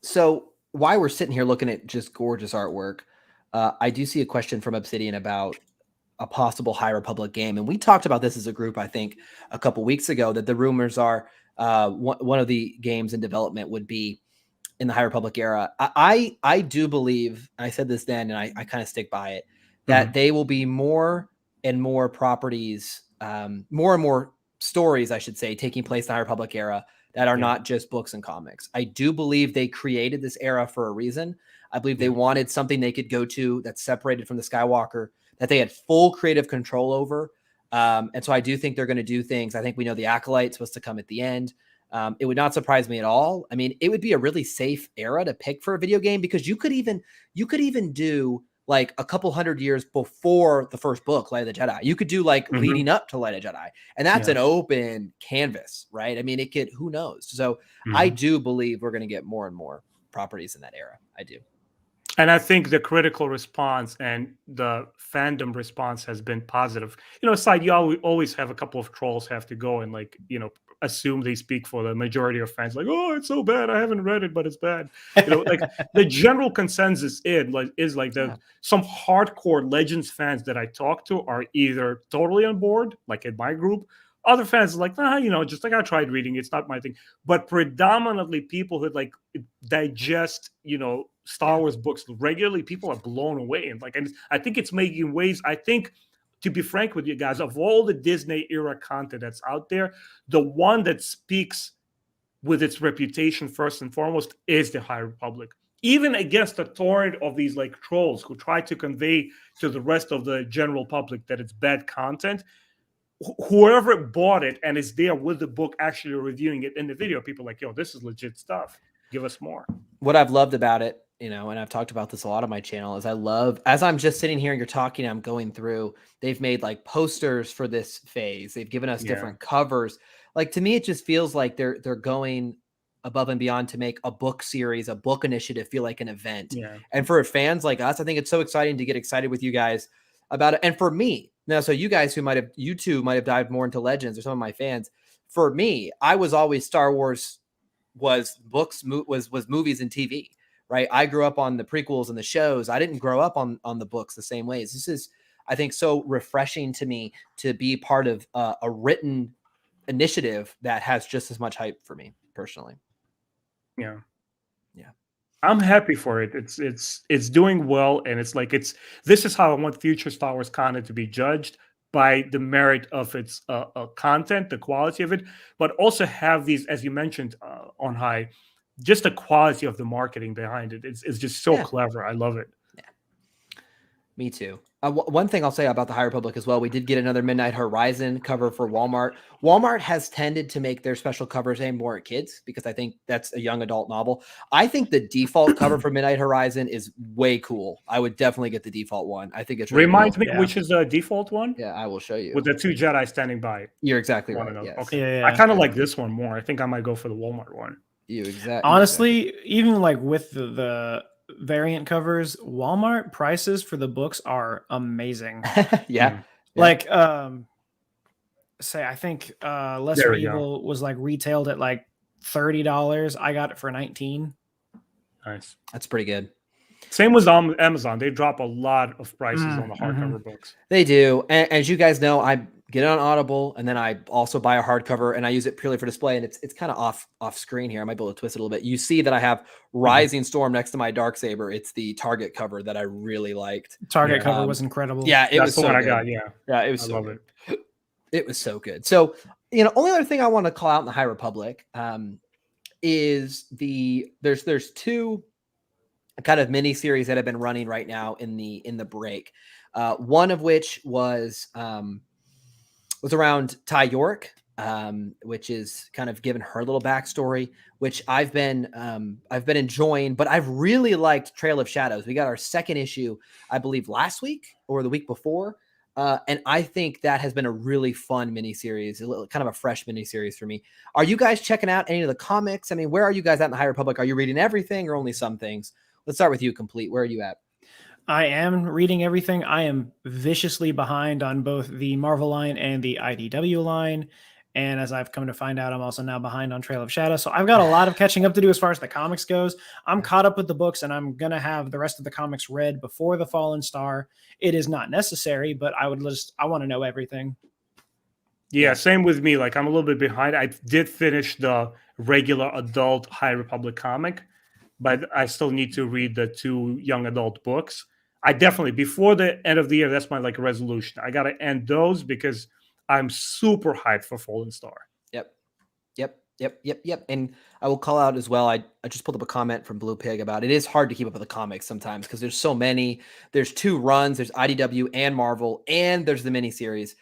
So while we're sitting here looking at just gorgeous artwork, I do see a question from Obsidian about a possible High Republic game. And we talked about this as a group, I think, a couple weeks ago, that the rumors are one of the games in development would be in the High Republic era. I do believe, and I said this then, and I kind of stick by it, that they will be more and more properties, more and more stories, I should say, taking place in the High Republic era that are not just books and comics. I do believe they created this era for a reason. I believe they wanted something they could go to that's separated from the Skywalker, that they had full creative control over. And so I do think they're going to do things. I think we know the Acolyte's supposed to come at the end. It would not surprise me at all. I mean, it would be a really safe era to pick for a video game, because you could even do like a couple hundred years before the first book, Light of the Jedi. You could do like leading up to Light of Jedi, and that's an open canvas, right? I mean, it could, who knows? So I do believe we're going to get more and more properties in that era. I do. And I think the critical response and the fandom response has been positive. Aside, you always have a couple of trolls have to go and assume they speak for the majority of fans. Like, oh, it's so bad. I haven't read it, but it's bad. The general consensus is some hardcore Legends fans that I talk to are either totally on board, like in my group. Other fans are like, I tried reading. It's not my thing. But predominantly people who digest, Star Wars books regularly, people are blown away. And I think it's making waves. I think, to be frank with you guys, of all the Disney era content that's out there, the one that speaks with its reputation first and foremost is the High Republic. Even against the torrent of these trolls who try to convey to the rest of the general public that it's bad content, whoever bought it and is there with the book actually reviewing it in the video, people are like, yo, this is legit stuff. Give us more. What I've loved about it, and I've talked about this a lot on my channel, is as I'm just sitting here and you're talking, I'm going through, they've made posters for this phase. They've given us different covers. To me, it just feels like they're going above and beyond to make a book series, a book initiative feel like an event. Yeah. And for fans like us, I think it's so exciting to get excited with you guys about it. And for me, now, so you guys you two might have dived more into Legends, or some of my fans. For me, I was always Star Wars was books, was movies and TV, right? I grew up on the prequels and the shows. I didn't grow up on the books the same ways. This is, I think, so refreshing to me to be part of a written initiative that has just as much hype for me personally. Yeah. I'm happy for it. It's doing well, and this is how I want future Star Wars content to be judged, by the merit of its content, the quality of it, but also have these, as you mentioned on High, just the quality of the marketing behind it. It's just so clever. I love it. Yeah. Me too. One thing I'll say about the High Republic as well, we did get another Midnight Horizon cover for Walmart. Walmart has tended to make their special covers aimed more at kids, because I think that's a young adult novel. I think the default cover for Midnight Horizon is way cool. I would definitely get the default one. I think it's really reminds me, which is the default one? Yeah, I will show you. With the two Jedi standing by. You're exactly right. Yes. Okay. Yeah. I kind of like this one more. I think I might go for the Walmart one. Honestly, even with the variant covers, Walmart prices for the books are amazing. Yeah. Say I think Lesser Evil was retailed at $30. I got it for $19. Nice. That's pretty good. Same with Amazon. They drop a lot of prices on the hardcover books. They do. And as you guys know, I get it on Audible, and then I also buy a hardcover, and I use it purely for display. And it's kind of off screen here. I might be able to twist it a little bit. You see that I have Rising Storm next to my Darksaber. It's the Target cover that I really liked. Target cover was incredible. Yeah, That's was the so one good. I got. Yeah, it was. I love it. It was so good. So, only other thing I want to call out in the High Republic is there's two kind of mini series that have been running right now in the break. One of which was around Ty York, which is kind of given her little backstory, which I've been enjoying, but I've really liked Trail of Shadows. We got our second issue, I believe, last week or the week before. And I think that has been a really fun miniseries, kind of a fresh miniseries for me. Are you guys checking out any of the comics? I mean, where are you guys at in the High Republic? Are you reading everything or only some things? Let's start with you, Complete. Where are you at? I am reading everything. I am viciously behind on both the Marvel line and the IDW line. And as I've come to find out, I'm also now behind on Trail of Shadow. So I've got a lot of catching up to do as far as the comics goes. I'm caught up with the books, and I'm going to have the rest of the comics read before The Fallen Star. It is not necessary, but I want to know everything. Yeah, same with me. Like, I'm a little bit behind. I did finish the regular adult High Republic comic, but I still need to read the 2 young adult books. I definitely, before the end of the year, that's my like resolution. I got to end those because I'm super hyped for Fallen Star. Yep. And I will call out as well. I just pulled up a comment from Blue Pig about it is hard to keep up with the comics sometimes because there's so many. There's 2 runs. There's IDW and Marvel, and there's the miniseries.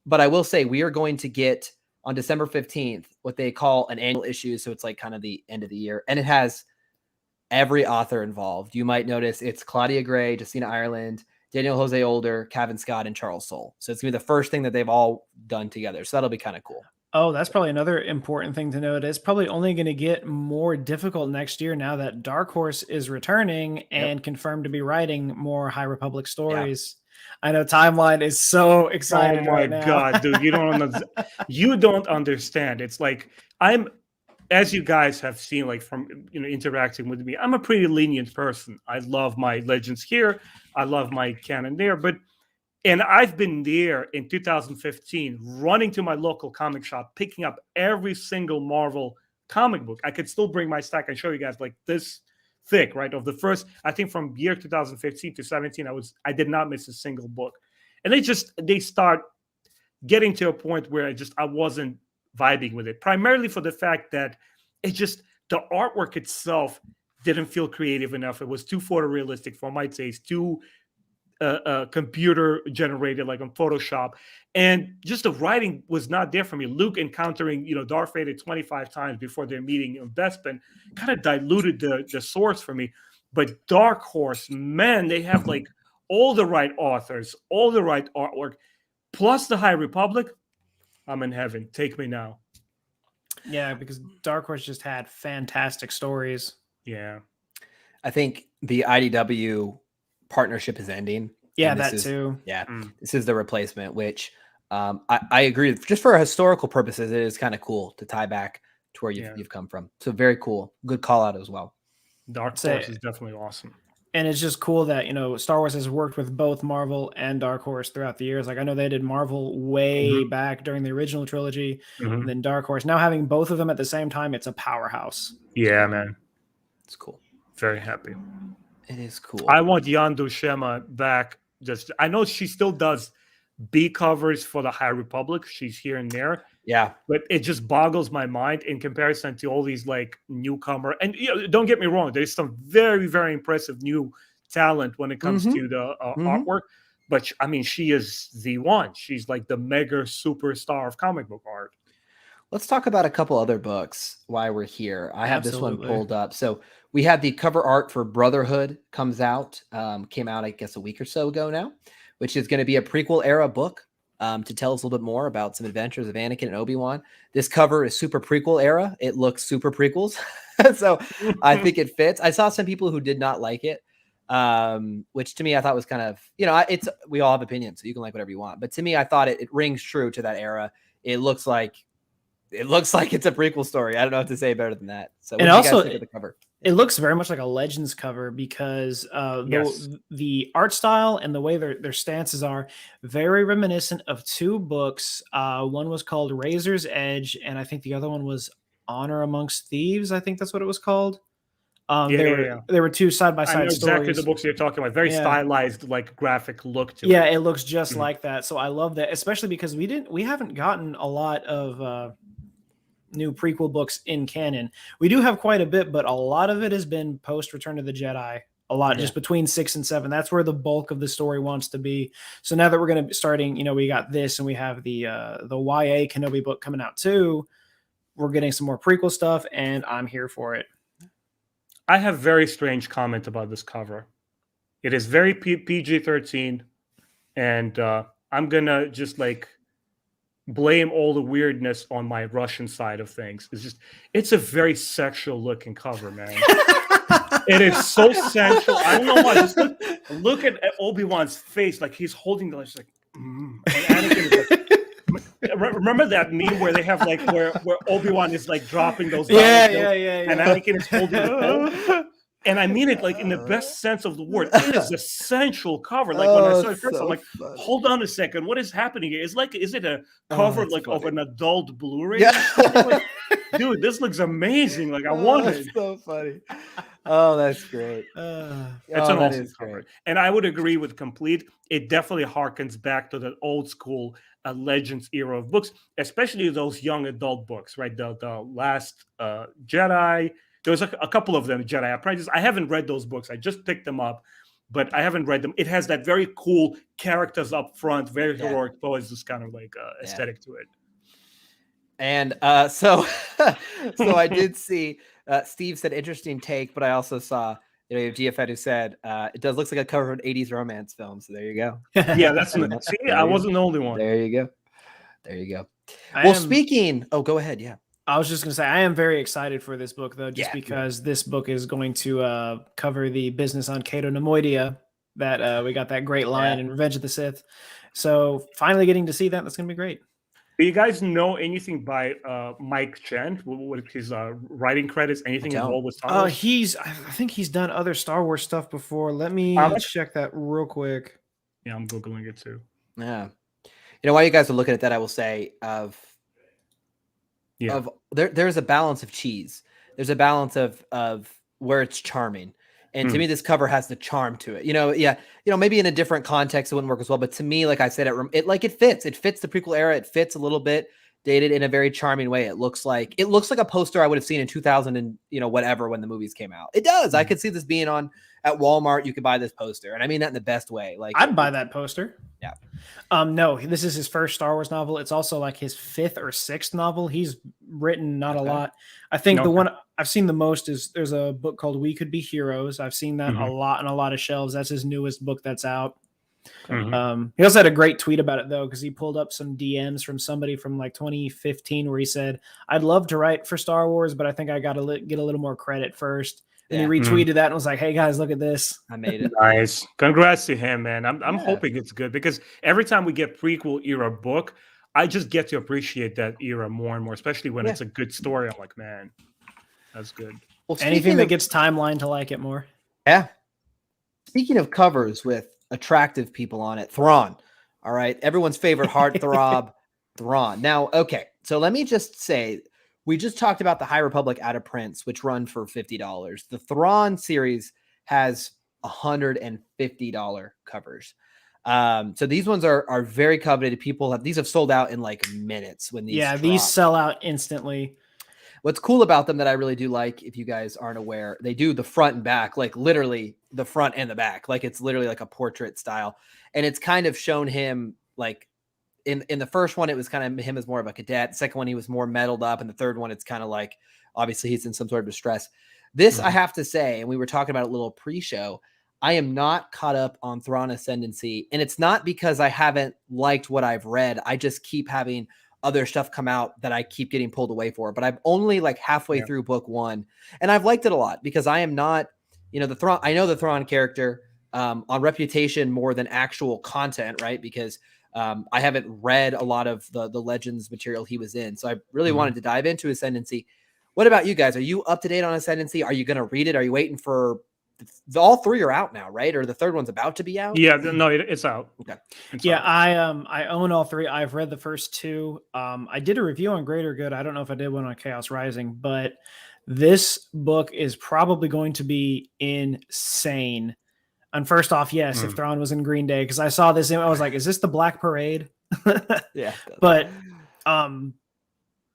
But I will say we are going to get on December 15th what they call an annual issue. So it's like kind of the end of the year, and it has every author involved. You might notice it's Claudia Gray, Justina Ireland, Daniel Jose Older, Kevin Scott, and Charles Soule. So it's going to be the first thing that they've all done together. So that'll be kind of cool. Oh, that's probably another important thing to note. It's probably only going to get more difficult next year now that Dark Horse is returning and confirmed to be writing more High Republic stories. Yeah. I know Timeline is so excited right now. Oh my God, dude, you don't understand. It's like as you guys have seen, like from interacting with me, I'm a pretty lenient person. I love my Legends here, I love my canon there, and I've been there in 2015, running to my local comic shop, picking up every single Marvel comic book. I could still bring my stack and show you guys like this thick, right? Of the first, I think from year 2015 to 17, I did not miss a single book. And they start getting to a point where I wasn't vibing with it, primarily for the fact that the artwork itself didn't feel creative enough. It was too photorealistic for my taste, too computer generated, like on Photoshop, and just the writing was not there for me. Luke encountering Darth Vader 25 times before their meeting in Bespin kind of diluted the source for me. But Dark Horse, man, they have like all the right authors, all the right artwork, plus the High Republic. I'm in heaven. Take me now. Yeah, because Dark Horse just had fantastic stories. Yeah, I think the IDW partnership is ending. Yeah, that too. Yeah, This is the replacement, which I agree. Just for historical purposes, it is kind of cool to tie back to where you've come from. So very cool. Good call out as well. Dark Horse is definitely awesome. And it's just cool that, Star Wars has worked with both Marvel and Dark Horse throughout the years. Like, I know they did Marvel way back during the original trilogy, and then Dark Horse. Now having both of them at the same time, it's a powerhouse. Yeah, man. It's cool. Very happy. It is cool. I want Yandu Shema back. I know she still does B covers for the High Republic. She's here and there. Yeah. But it just boggles my mind in comparison to all these like newcomer. And don't get me wrong, there's some very, very impressive new talent when it comes to the artwork. But she is the one. She's like the mega superstar of comic book art. Let's talk about a couple other books while we're here. I have this one pulled up. So we had the cover art for Brotherhood came out, I guess, a week or so ago now, which is going to be a prequel era book to tell us a little bit more about some adventures of Anakin and Obi-Wan. This cover is super prequel era. It looks super prequels. So I think it fits. I saw some people who did not like it, which to me, I thought was kind of, we all have opinions, so you can like whatever you want. But to me, I thought it rings true to that era. It looks like it's a prequel story. I don't know what to say better than that. So what do you guys think of the cover? It looks very much like a Legends cover because the art style and the way their stances are very reminiscent of 2 books. One was called Razor's Edge, and I think the other one was Honor Amongst Thieves. I think that's what it was called. There were 2 side-by-side stories. Exactly the books you're talking about. Very stylized, like graphic look to it. Yeah, it looks just like that. So I love that, especially because we haven't gotten a lot of new prequel books in canon. We do have quite a bit, but a lot of it has been post Return of the Jedi. A lot just between 6 and 7. That's where the bulk of the story wants to be. So now that we're going to be starting, we got this, and we have the YA Kenobi book coming out too. We're getting some more prequel stuff, and I'm here for it. I have very strange comment about this cover. It is very PG-13, and I'm gonna just like blame all the weirdness on my Russian side of things. It's a very sexual looking cover, man. It is so sensual. I don't know why. Just look at Obi-Wan's face, like he's holding the like, and Anakin is like, Remember that meme where they have like where Obi-Wan is like dropping those Yeah, dollar bills and Anakin is holding the pole? And I mean it like in the best sense of the word. It is a sensual cover. Like when I saw it first, I'm like, hold on a second, what is happening here? Is it a cover like of an adult Blu-ray? Yeah. Like, dude, this looks amazing. Like I want it. So funny. Oh, that's great. It's an that awesome is cover. great. And I would agree with Complete. It definitely harkens back to the old school Legends era of books, especially those young adult books, right? The Last Jedi. There was a couple of them, Jedi Apprentice. I haven't read those books. I just picked them up, but I haven't read them. It has that very cool characters up front, very heroic poses, kind of like aesthetic to it. And so I did see Steve said interesting take, but I also saw GFed who said it does looks like a cover of an 80s romance film. So there you go. Yeah, that's see, I wasn't the only one. There you go. Speaking, go ahead. Yeah. I was just going to say, I am very excited for this book, though, because this book is going to cover the business on Cato Nemoidia that we got that great line in Revenge of the Sith. So finally getting to see that's going to be great. Do you guys know anything by Mike Chen? What his writing credits? Anything involved with Star Wars? I think he's done other Star Wars stuff before. Let me check that real quick. Yeah, I'm Googling it too. Yeah. While you guys are looking at that, I will say there's a balance of cheese. There's a balance of where it's charming. And to me, this cover has the charm to it. Maybe in a different context, it wouldn't work as well. But to me, like I said, it fits. It fits the prequel era. It fits a little bit dated in a very charming way. It looks like a poster I would have seen in 2000 and whatever when the movies came out. It does. I could see this being on at Walmart. You could buy this poster, and I mean that in the best way. Like I'd buy that poster. Yeah. No, this is his first Star Wars novel. It's also like his 5th or 6th novel. He's written not a lot. I think the one I've seen the most is there's a book called We Could Be Heroes. I've seen that a lot on a lot of shelves. That's his newest book that's out. He also had a great tweet about it though, because he pulled up some DMs from somebody from like 2015 where he said, "I'd love to write for Star Wars, but I think I got to get a little more credit first." And he retweeted that and was like, "Hey guys, look at this. I made it." Nice. Congrats to him, man. I'm hoping it's good because every time we get prequel era book, I just get to appreciate that era more and more, especially when it's a good story. I'm like, man, that's good. Well, anything that gets timeline to like it more. Yeah. Speaking of covers with attractive people on it, Thrawn. All right. Everyone's favorite heartthrob, Thrawn. Now, okay. So let me just say, we just talked about the High Republic out of prints, which run for $50. The Thrawn series has $150 covers. So these ones are very coveted. These have sold out in like minutes when these these sell out instantly. What's cool about them that I really do like, if you guys aren't aware, they do the front and back, like literally the front and the back. Like it's literally like a portrait style. And it's kind of shown him like in the first one, it was kind of him as more of a cadet. The second one, he was more metaled up. And the third one, it's kind of like, obviously he's in some sort of distress. This, I have to say, and we were talking about it a little pre-show, I am not caught up on Thrawn Ascendancy. And it's not because I haven't liked what I've read. I just keep having other stuff come out that I keep getting pulled away for. But I'm only like halfway through book 1. And I've liked it a lot because I am not, the Thrawn, I know the Thrawn character on reputation more than actual content, right? Because I haven't read a lot of the Legends material he was in. So I really wanted to dive into Ascendancy. What about you guys? Are you up to date on Ascendancy? Are you going to read it? Are you waiting for all 3 are out now, right? Or the third one's about to be out? Yeah, no, it's out. Okay. It's out. I own all 3. I've read the first 2. I did a review on Greater Good. I don't know if I did one on Chaos Rising, but this book is probably going to be insane. And first off, yes, if Thrawn was in Green Day, because I saw this, I was like, is this the Black Parade? Yeah. But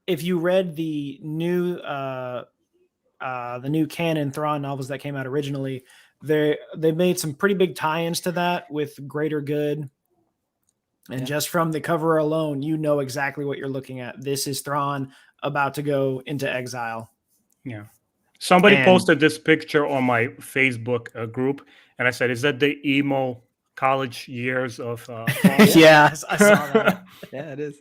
if you read the new canon Thrawn novels that came out originally, they made some pretty big tie-ins to that with Greater Good. And just from the cover alone, you know exactly what you're looking at. This is Thrawn about to go into exile. Yeah. Somebody posted this picture on my Facebook group, and I said, is that the emo college years of Yeah, I saw that. Yeah, it is.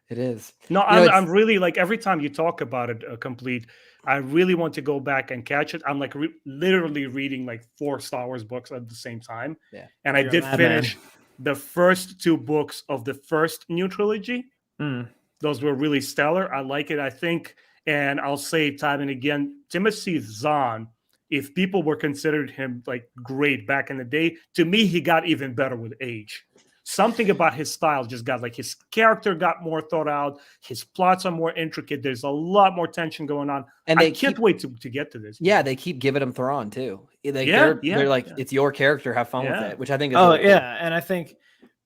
It is. No, I'm really like, every time you talk about it complete, I really want to go back and catch it. I'm like literally reading like 4 Star Wars books at the same time. Yeah. And I did finish the first 2 books of the first new trilogy. Mm. Those were really stellar. I like it. I think, and I'll say time and again, Timothy Zahn, if people were considered him like great back in the day, to me, he got even better with age. Something about his style just got like his character got more thought out. His plots are more intricate. There's a lot more tension going on. And I can't wait to get to this. Yeah, they keep giving him Thrawn too. Like they're like, it's your character, have fun with it, which I think is really cool. And I think,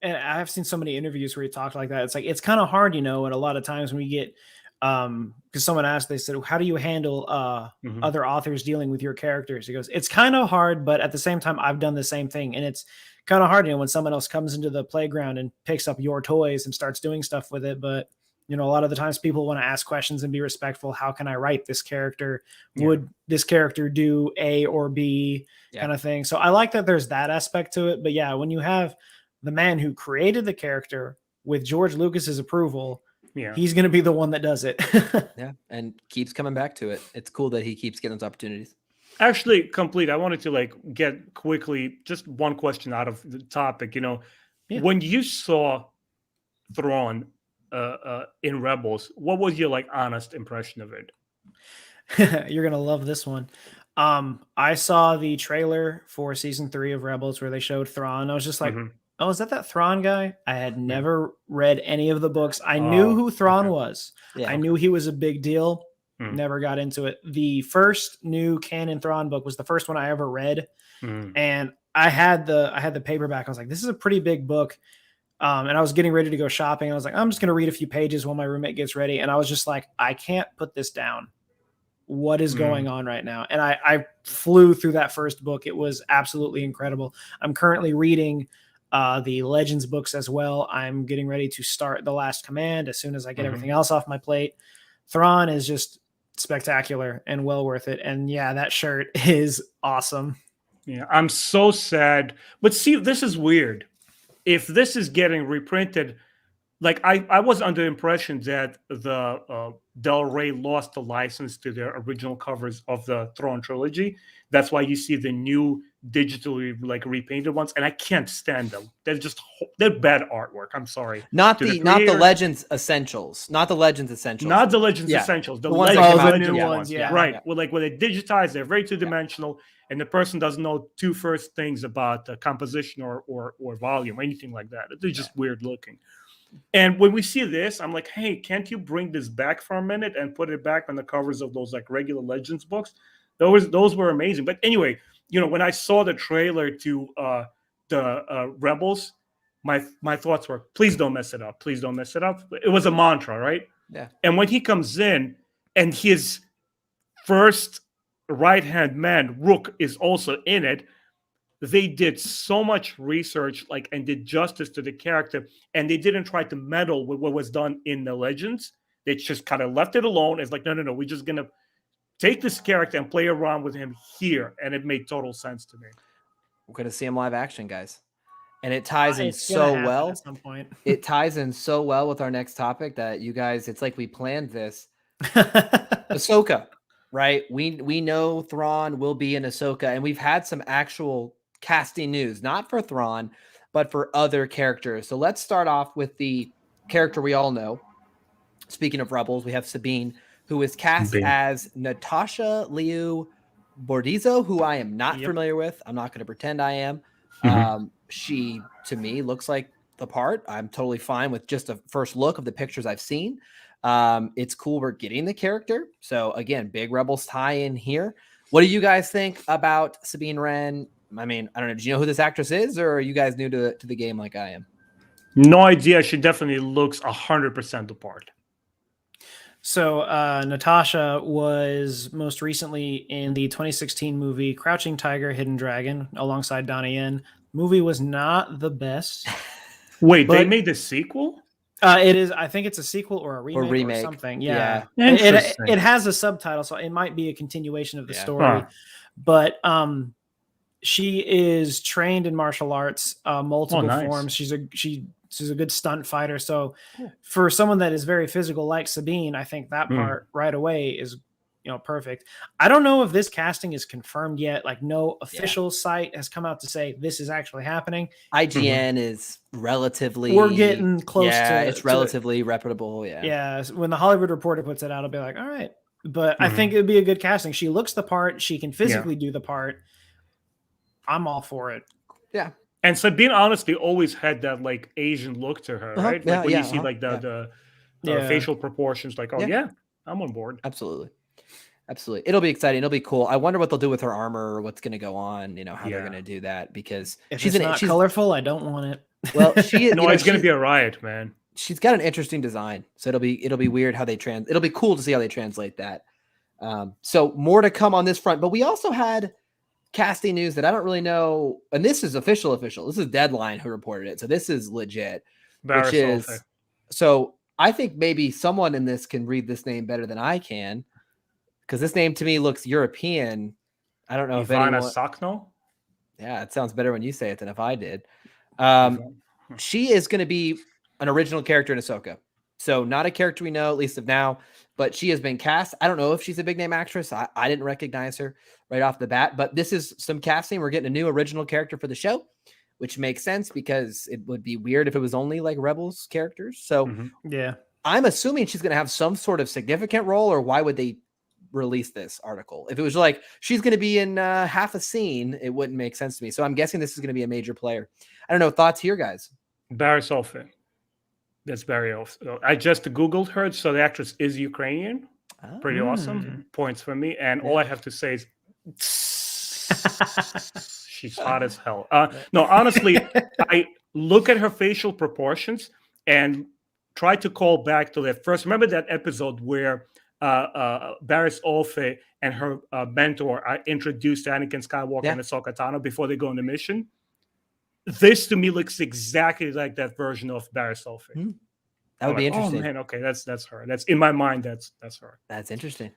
and I've seen so many interviews where he talked like that. It's like, it's kind of hard, and a lot of times when we get, because someone asked, they said, how do you handle other authors dealing with your characters? He goes, it's kind of hard, but at the same time, I've done the same thing. And it's kind of hard, when someone else comes into the playground and picks up your toys and starts doing stuff with it. But, a lot of the times people want to ask questions and be respectful. How can I write this character? Yeah. Would this character do A or B kind of thing? So I like that there's that aspect to it. But yeah, when you have the man who created the character with George Lucas's approval, he's going to be the one that does it. And keeps coming back to it. It's cool that he keeps getting those opportunities. Actually, complete. I wanted to get quickly just one question out of the topic. When you saw Thrawn in Rebels, what was your honest impression of it? You're gonna love this one. I saw the trailer for season 3 of Rebels where they showed Thrawn. I was just like, oh, is that Thrawn guy? I had never read any of the books. I knew who Thrawn was. I knew he was a big deal. Never got into it. The first new canon Thrawn book was the first one I ever read. And I had the paperback. I was like, this is a pretty big book. And I was getting ready to go shopping. I was like, I'm just going to read a few pages while my roommate gets ready. And I was just like, I can't put this down. What is going on right now? And I flew through that first book. It was absolutely incredible. I'm currently reading the Legends books as well. I'm getting ready to start The Last Command as soon as I get everything else off my plate. Thrawn is just spectacular and well worth it. And yeah, that shirt is awesome. Yeah, I'm so sad. But see, this is weird. If this is getting reprinted, I was under the impression that the Del Rey lost the license to their original covers of the Thrawn trilogy. That's why you see the new digitally repainted ones, and I can't stand them. They're bad artwork. I'm sorry. Not the Legends Essentials. Not the Legends Essentials. Not the Legends Essentials. The new ones. Yeah. Right. Yeah. Well, when they digitize, they're very two-dimensional, and the person doesn't know two first things about composition or volume or anything like that. They're just weird looking. And when we see this, I'm like, hey, can't you bring this back for a minute and put it back on the covers of those regular Legends books? Those were amazing. But anyway, when I saw the trailer to the Rebels, my thoughts were, please don't mess it up. Please don't mess it up. It was a mantra, right? Yeah. And when he comes in and his first right-hand man, Rook, is also in it, they did so much research and did justice to the character, and they didn't try to meddle with what was done in the Legends. They just kind of left it alone. It's no, we're just going to take this character and play around with him here, and it made total sense to me. We're going to see him live action, guys. And it ties in so well. At some point. It ties in so well with our next topic that you guys, it's like we planned this. Ahsoka, right? We know Thrawn will be in Ahsoka, and we've had some actual casting news, not for Thrawn, but for other characters. So let's start off with the character we all know. Speaking of Rebels, we have Sabine, who is cast as Natasha Liu Bordizzo, who I am not familiar with. I'm not going to pretend I am. She, to me, looks like the part. I'm totally fine with just a first look of the pictures I've seen. It's cool we're getting the character. So again, big Rebels tie in here. What do you guys think about Sabine Wren? I mean, I don't know. Do you know who this actress is, or are you guys new to the game like I am? No idea. She definitely looks 100% the part. So Natasha was most recently in the 2016 movie Crouching Tiger, Hidden Dragon alongside Donnie Yen. Movie was not the best. Wait, they made the sequel? It is. I think it's a sequel or a remake or something. Yeah. It has a subtitle, so it might be a continuation of the story. But she is trained in martial arts, multiple forms. She's a good stunt fighter. So for someone that is very physical like Sabine, I think that part right away is, perfect. I don't know if this casting is confirmed yet. Like, no official site has come out to say this is actually happening. IGN is relatively. We're getting close to. Yeah, it's relatively reputable. Yeah. Yeah. When the Hollywood Reporter puts it out, I'll be like, all right. But I think it'd be a good casting. She looks the part. She can physically do the part. I'm all for it. Yeah. And Sabine honestly always had that like Asian look to her, right? Like when you see like the facial proportions, like, oh yeah, I'm on board. Absolutely. It'll be exciting. It'll be cool. I wonder what they'll do with her armor or what's going to go on, how they're going to do that, because if she's not colorful, I don't want it. Well, it's going to be a riot, man. She's got an interesting design. So it'll be weird how they it'll be cool to see how they translate that. So more to come on this front, but we also had casting news that I don't really know. And this is official. This is Deadline who reported it. So this is legit, so I think maybe someone in this can read this name better than I can, because this name to me looks European. I don't know if anyone. Sakno? Yeah, it sounds better when you say it than if I did. She is going to be an original character in Ahsoka. So not a character we know, at least of now, but she has been cast. I don't know if she's a big name actress. I didn't recognize her right off the bat, but this is some casting. We're getting a new original character for the show, which makes sense because it would be weird if it was only like Rebels characters. So yeah, I'm assuming she's going to have some sort of significant role, or why would they release this article? If it was like she's going to be in half a scene, it wouldn't make sense to me. So I'm guessing this is going to be a major player. I don't know. Thoughts here, guys? Barry Solfe. That's Barry Solfe. I just Googled her. So the actress is Ukrainian. Pretty awesome. Points for me. And all I have to say is she's hot as hell. No, honestly, I look at her facial proportions and try to call back to that first. Remember that episode where Barriss Olfe and her mentor are introduced to Anakin Skywalker and Ahsoka Tano before they go on the mission? This to me looks exactly like that version of Barriss Olfe. That would be interesting. Oh man, okay, that's her. That's in my mind. That's her. That's interesting.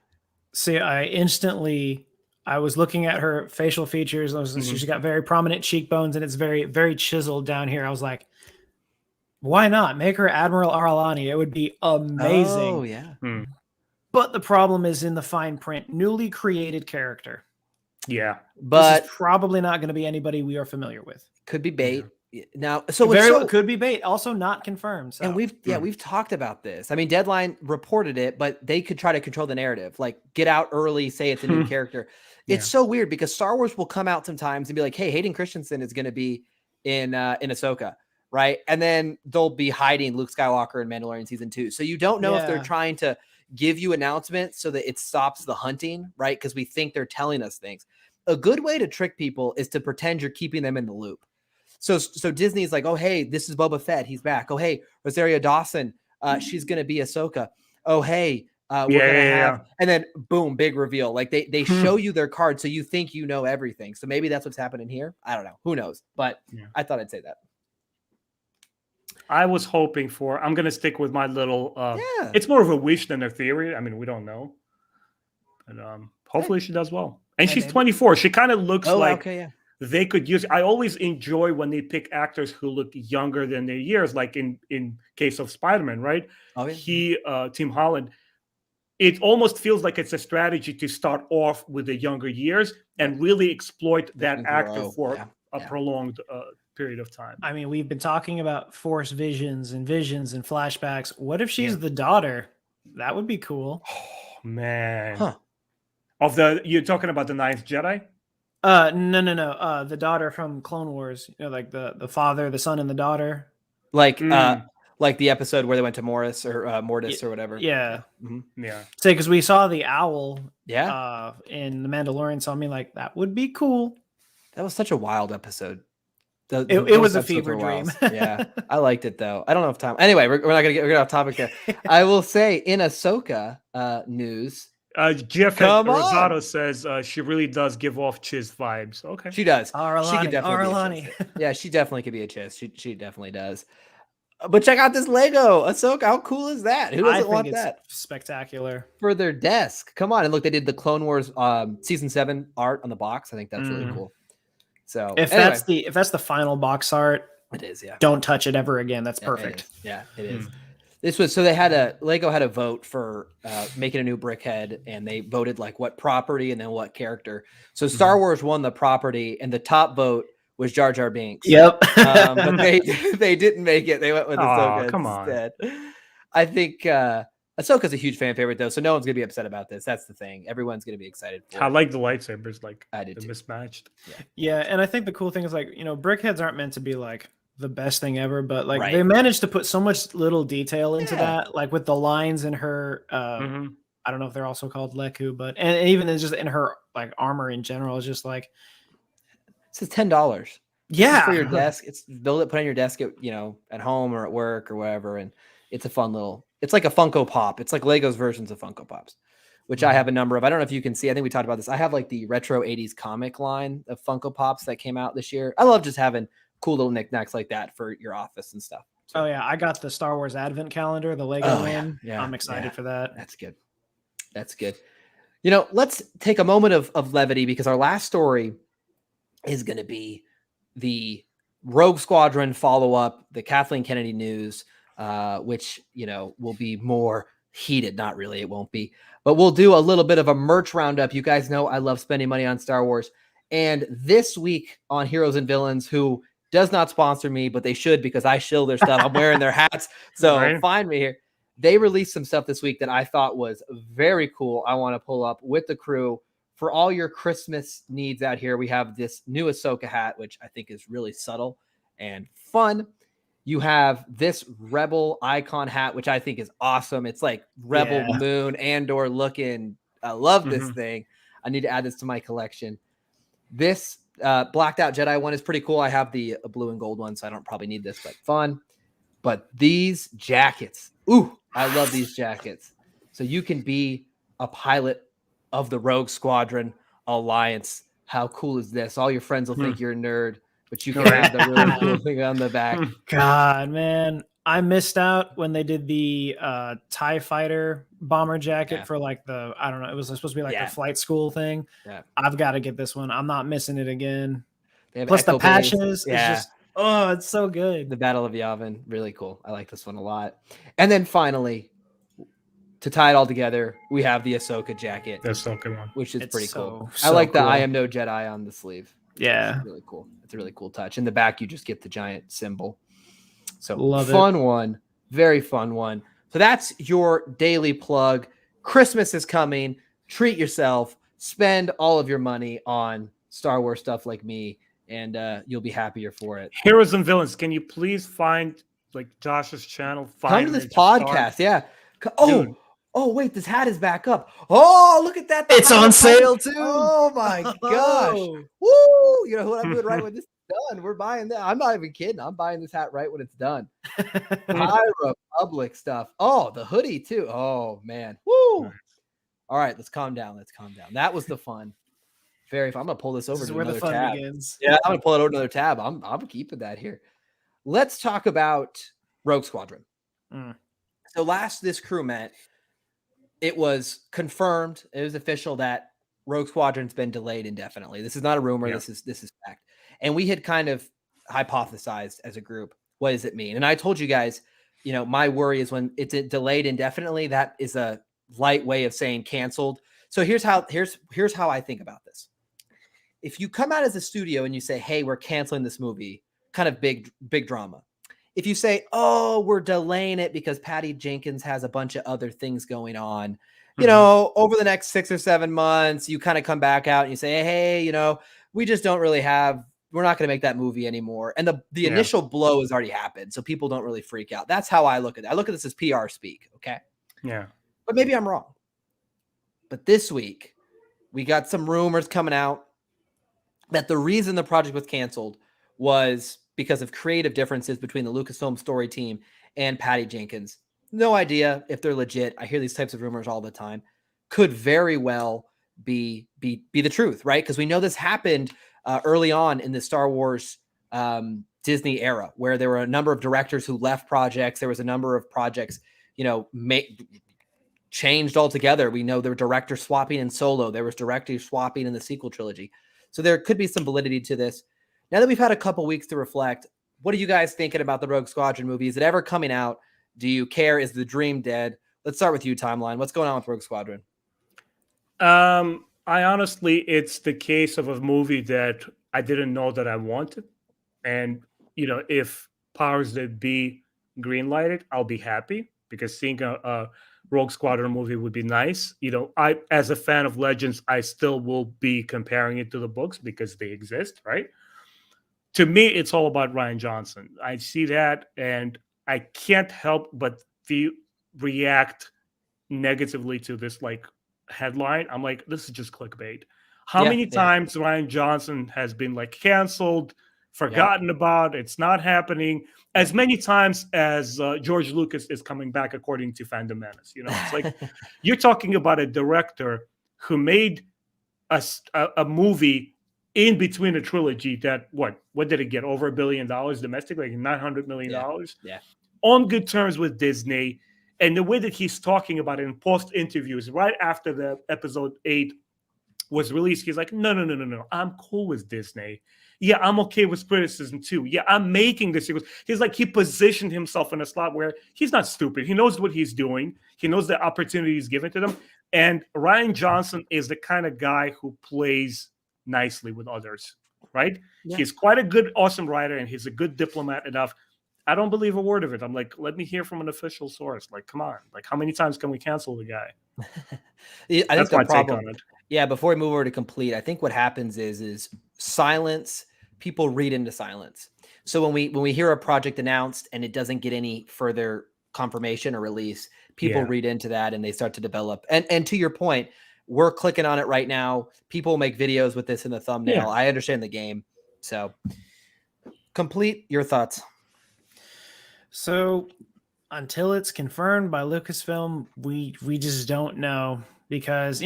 See, I was looking at her facial features. She's got very prominent cheekbones, and it's very, very chiseled down here. I was like, why not make her Admiral Aralani? It would be amazing. Oh yeah. But the problem is in the fine print, newly created character. Yeah, but this is probably not going to be anybody we are familiar with. Could be bait. Now, so it could be bait. Also not confirmed. So. And we've talked about this. I mean, Deadline reported it, but they could try to control the narrative, like get out early, say it's a new character. It's so weird because Star Wars will come out sometimes and be like, "Hey, Hayden Christensen is going to be in Ahsoka," right? And then they'll be hiding Luke Skywalker in Mandalorian season 2. So you don't know if they're trying to give you announcements so that it stops the hunting, right? Because we think they're telling us things. A good way to trick people is to pretend you're keeping them in the loop. So Disney's like, oh, hey, this is Boba Fett. He's back. Oh, hey, Rosario Dawson. She's going to be Ahsoka. Oh, hey, we're going to have, and then boom, big reveal. Like they show you their card. So you think you know everything. So maybe that's what's happening here. I don't know. Who knows? But I thought I'd say that. I was hoping I'm going to stick with my little, it's more of a wish than a theory. I mean, we don't know. But hopefully she does well. And she's 24. She kind of looks they could use. I always enjoy when they pick actors who look younger than their years, like in case of Spider-Man, right? Oh, yeah. Tim Holland. It almost feels like it's a strategy to start off with the younger years and really exploit that actor for a prolonged period of time. I mean, we've been talking about Force visions and flashbacks. What if she's the daughter? That would be cool. Oh, man. You're talking about the Ninth Jedi? No. The daughter from Clone Wars. Like the father, the son, and the daughter. Like the episode where they went to Mortis or whatever. Yeah. Mm-hmm. Yeah. Say, because we saw the owl. Yeah. In the Mandalorian, so I mean, like that would be cool. That was such a wild episode. It was a fever dream. Yeah, I liked it though. I don't know if time. Anyway, we're not gonna get off topic there. I will say in Ahsoka news, Jeff Rosado says she really does give off Chiz vibes. Okay, she does. Aralani, she could definitely be a Chiz. Yeah, she definitely could be a Chiz. She definitely does. But check out this Lego Ahsoka. How cool is that? Who doesn't want that? Spectacular for their desk. Come on, and look, they did the Clone Wars season 7 art on the box. I think that's really cool. So if that's the final box art, it is. Yeah, don't touch it ever again. That's perfect. It is. This was Lego had a vote for making a new Brickhead, and they voted like what property and then what character. So Star Wars won the property, and the top vote was Jar Jar Binks. Yep. But they didn't make it. They went with Ahsoka come on. instead. I think Ahsoka's a huge fan favorite though, so no one's gonna be upset about this. That's the thing. Everyone's gonna be excited for I it. like the lightsabers, like I did they're too. mismatched. Yeah, and I think the cool thing is like, Brickheads aren't meant to be like the best thing ever, but like Right. they managed to put so much little detail into Yeah. that, like with the lines in her I don't know if they're also called Leku, but and even it's just in her like armor in general is just like This is $10. yeah for your desk. It's build it, put on your desk at at home or at work or wherever, and it's a fun little. It's like a Funko Pop. It's like Lego's versions of Funko Pops, which I have a number of. I don't know if you can see. I think we talked about this. I have like the retro '80s comic line of Funko Pops that came out this year. I love just having cool little knickknacks like that for your office and stuff. So, Oh yeah, I got the Star Wars Advent calendar, the Lego one. yeah, I'm excited for that. That's good. That's good. Let's take a moment of levity because our last story is going to be the Rogue Squadron follow-up, the Kathleen Kennedy news, which, will be more heated. Not really, it won't be. But we'll do a little bit of a merch roundup. You guys know I love spending money on Star Wars. And this week on Heroes and Villains, who does not sponsor me, but they should because I shill their stuff. I'm wearing their hats. So find me here. They released some stuff this week that I thought was very cool. I want to pull up with the crew. For all your Christmas needs out here, we have this new Ahsoka hat, which I think is really subtle and fun. You have this Rebel icon hat, which I think is awesome. It's like Rebel Moon Andor looking. I love this thing. I need to add this to my collection. This blacked out Jedi one is pretty cool. I have the blue and gold one, so I don't probably need this, but fun. But these jackets, I love these jackets. So you can be a pilot of the Rogue Squadron Alliance. How cool is this? All your friends will think you're a nerd, but you can have the really cool thing on the back. God, man. I missed out when they did the TIE fighter bomber jacket for like the, I don't know, it was supposed to be like the flight school thing. Yeah. I've got to get this one. I'm not missing it again. Plus the patches. Yeah. It's just, it's so good. The Battle of Yavin, really cool. I like this one a lot. And then finally, to tie it all together, we have the Ahsoka jacket. The Ahsoka one. Which is pretty cool. So I like the cool. I am no Jedi on the sleeve. Yeah. It's really cool. It's a really cool touch. In the back, you just get the giant symbol. So one. Very fun one. So that's your daily plug. Christmas is coming. Treat yourself. Spend all of your money on Star Wars stuff like me, and you'll be happier for it. Heroes and Villains, can you please find like Josh's channel? Come to this podcast. Yeah. Oh, wait, this hat is back up. Oh, look at that. It's on sale too. Oh my gosh. Woo! You know what I'm doing right when this is done? We're buying that. I'm not even kidding. I'm buying this hat right when it's done. High Republic stuff. Oh, the hoodie too. Oh man. Woo! All right, let's calm down. That was the fun. Very fun. I'm gonna pull this over to another tab. Begins. Yeah, I'm gonna pull it over to another tab. I'm keeping that here. Let's talk about Rogue Squadron. So this crew met. It was confirmed. It was official that Rogue Squadron's been delayed indefinitely. This is not a rumor. Yeah. This is fact. And we had kind of hypothesized as a group, what does it mean? And I told you guys, my worry is when it's delayed indefinitely, that is a light way of saying canceled. So here's how I think about this. If you come out as a studio and you say, hey, we're canceling this movie, kind of big drama. If you say, oh, we're delaying it because Patty Jenkins has a bunch of other things going on, over the next 6 or 7 months, you kind of come back out and you say, hey, we just don't really we're not going to make that movie anymore. And the initial blow has already happened. So people don't really freak out. That's how I look at it. I look at this as PR speak. Okay. Yeah. But maybe I'm wrong. But this week we got some rumors coming out that the reason the project was canceled was because of creative differences between the Lucasfilm story team and Patty Jenkins. No idea if they're legit. I hear these types of rumors all the time. Could very well be the truth, right? Because we know this happened early on in the Star Wars Disney era, where there were a number of directors who left projects. There was a number of projects, changed altogether. We know there were director swapping in Solo. There was director swapping in the sequel trilogy. So there could be some validity to this. Now that we've had a couple weeks to reflect, what are you guys thinking about the Rogue Squadron movie? Is it ever coming out? Do you care? Is the dream dead? Let's start with you, Timeline. What's going on with Rogue Squadron? I honestly, it's the case of a movie that I didn't know that I wanted. And, if powers that be greenlighted, I'll be happy because seeing a Rogue Squadron movie would be nice. I, as a fan of Legends, I still will be comparing it to the books because they exist, right? To me, it's all about Ryan Johnson. I see that, and I can't help but react negatively to this headline. I'm like, this is just clickbait. How many times Ryan Johnson has been canceled, forgotten about, it's not happening, as many times as George Lucas is coming back, according to Fandom Menace. It's like you're talking about a director who made a movie in between a trilogy that what did it get, over $1 billion domestic, like $900 million, on good terms with Disney. And the way that he's talking about it in post interviews right after the episode 8 was released, he's like, no, I'm cool with Disney. Yeah, I'm okay with criticism too. Yeah, I'm making this. He's like, he positioned himself in a slot where he's not stupid. He knows what he's doing. He knows the opportunity is given to them. And Ryan Johnson is the kind of guy who plays nicely with others, right? Yeah. He's quite a good, awesome writer, and he's a good diplomat enough. I don't believe a word of it. I'm like, let me hear from an official source. Like, come on. Like, how many times can we cancel the guy? I think the problem, before we move over to complete, I think what happens is silence. People read into silence. So when we hear a project announced and it doesn't get any further confirmation or release, people read into that and they start to develop. And to your point, we're clicking on it right now. People make videos with this in the thumbnail. Yeah. I understand the game. So complete, your thoughts. So until it's confirmed by Lucasfilm, we just don't know, because,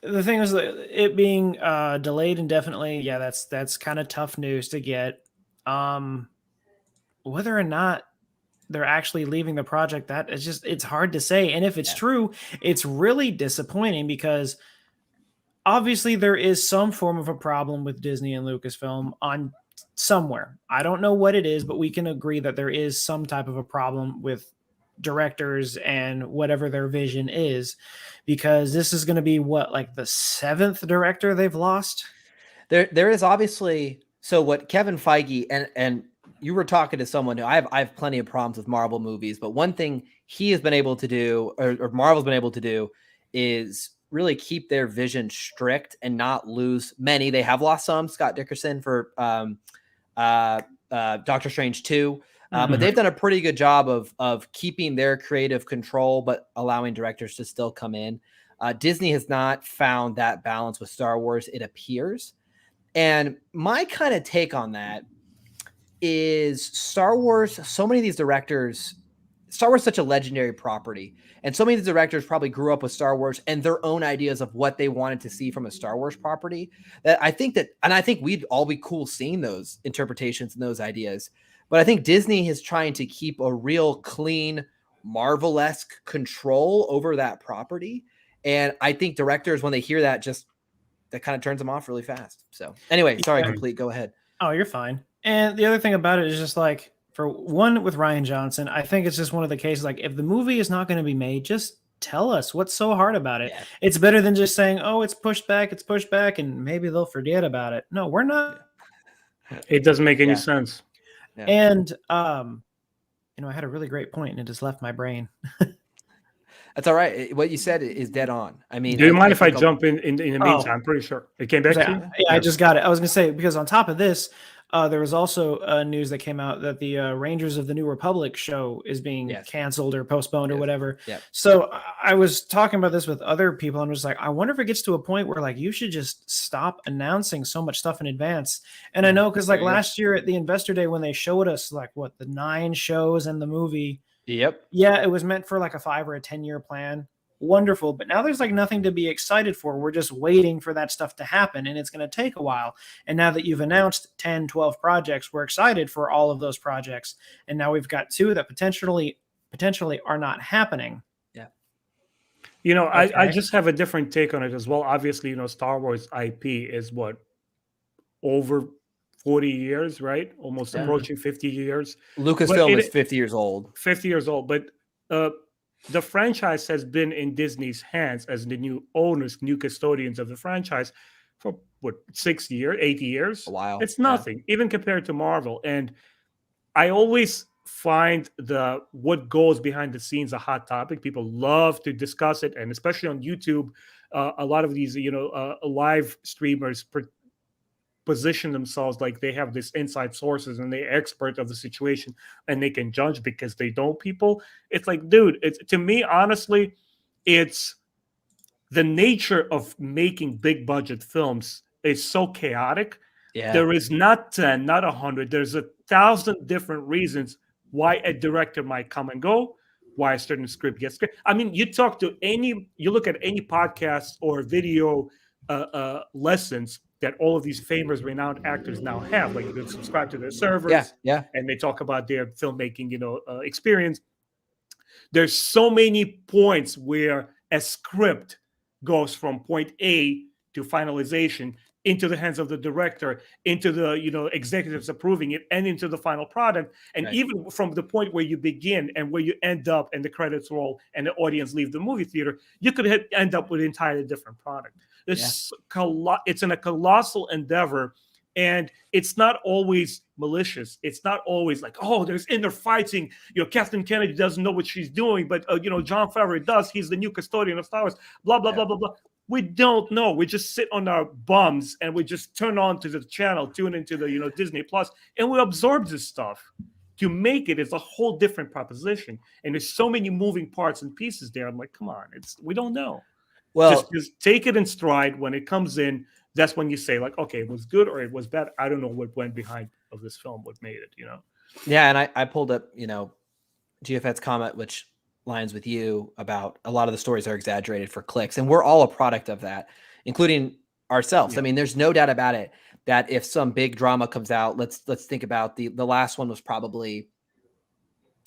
the thing is that it being delayed indefinitely. Yeah, that's kind of tough news to get. Whether or not they're actually leaving the project, it's hard to say. And if it's true, it's really disappointing, because obviously there is some form of a problem with Disney and Lucasfilm on somewhere. I don't know what it is, but we can agree that there is some type of a problem with directors and whatever their vision is, because this is going to be like the 7th director they've lost. There is obviously, so what Kevin Feige, and you were talking to someone who I have plenty of problems with Marvel movies, but one thing he has been able to do, or Marvel's been able to do, is really keep their vision strict and not lose many. They have lost some. Scott Dickerson for Doctor Strange 2. But they've done a pretty good job of keeping their creative control, but allowing directors to still come in. Disney has not found that balance with Star Wars, it appears. And my kind of take on that is Star Wars, so many of these directors, Star Wars is such a legendary property, and so many of these directors probably grew up with Star Wars and their own ideas of what they wanted to see from a Star Wars property, that I think we'd all be cool seeing those interpretations and those ideas. But I think Disney is trying to keep a real clean, Marvel-esque control over that property. And I think directors, when they hear that, that kind of turns them off really fast. So anyway, sorry, complete. Go ahead. Oh, you're fine. And the other thing about it is just like, for one, with Ryan Johnson, I think it's just one of the cases, like, if the movie is not going to be made, just tell us what's so hard about it. Yeah. It's better than just saying, oh, it's pushed back, and maybe they'll forget about it. No, we're not. It doesn't make any sense. Yeah. And, I had a really great point and it just left my brain. That's all right. What you said is dead on. I mean, do you mind if I jump in the meantime? I'm pretty sure it came back to you. Yeah, I just got it. I was going to say, because on top of this, there was also news that came out that the Rangers of the New Republic show is being canceled or postponed or whatever. Yeah. So I was talking about this with other people, and was like, I wonder if it gets to a point where, like, you should just stop announcing so much stuff in advance. And I know, because like last year at the Investor Day, when they showed us the 9 shows and the movie. Yep. Yeah, it was meant for like a 5 or a 10-year plan. Wonderful. But now there's like nothing to be excited for. We're just waiting for that stuff to happen, and it's going to take a while. And now that you've announced 10, 12 projects, we're excited for all of those projects. And now we've got 2 that potentially are not happening. Yeah. I just have a different take on it as well. Obviously, Star Wars IP is over 40 years, right? Almost Yeah. approaching 50 years. Lucasfilm is 50 years old. 50 years old, but the franchise has been in Disney's hands as the new owners, new custodians of the franchise for what, 6 years, 8 years? A while. It's nothing, even compared to Marvel. And I always find what goes behind the scenes a hot topic. People love to discuss it, and especially on YouTube, a lot of these, live streamers position themselves like they have this inside sources and they're expert of the situation and they can judge because they know people. It's like, dude, it's, to me, honestly, it's the nature of making big budget films is so chaotic. Yeah. There is not 10, not 100. There's 1,000 different reasons why a director might come and go, why a certain script gets script. I mean, you look at any podcast or video lessons that all of these famous, renowned actors now have. Like, you can subscribe to their servers, and they talk about their filmmaking, experience. There's so many points where a script goes from point A to finalization into the hands of the director, into the executives approving it, and into the final product. And even from the point where you begin and where you end up, and the credits roll, and the audience leave the movie theater, you could end up with an entirely different product. It's a colossal endeavor, and it's not always malicious. It's not always like, oh, there's inner fighting. Kathleen Kennedy doesn't know what she's doing, but Jon Favreau does. He's the new custodian of Star Wars. Blah blah blah blah blah. We don't know. We just sit on our bums and we just turn on to the channel, tune into the Disney Plus, and we absorb this stuff. To make it is a whole different proposition, and there's so many moving parts and pieces there. I'm like, come on, we don't know. Well, just take it in stride. When it comes in, that's when you say, like, okay, it was good or it was bad. I don't know what went behind of this film, what made it, Yeah, and I pulled up, GFET's comment, which lines with you about a lot of the stories are exaggerated for clicks, and we're all a product of that, including ourselves. I mean, there's no doubt about it that if some big drama comes out, let's think about the last one was probably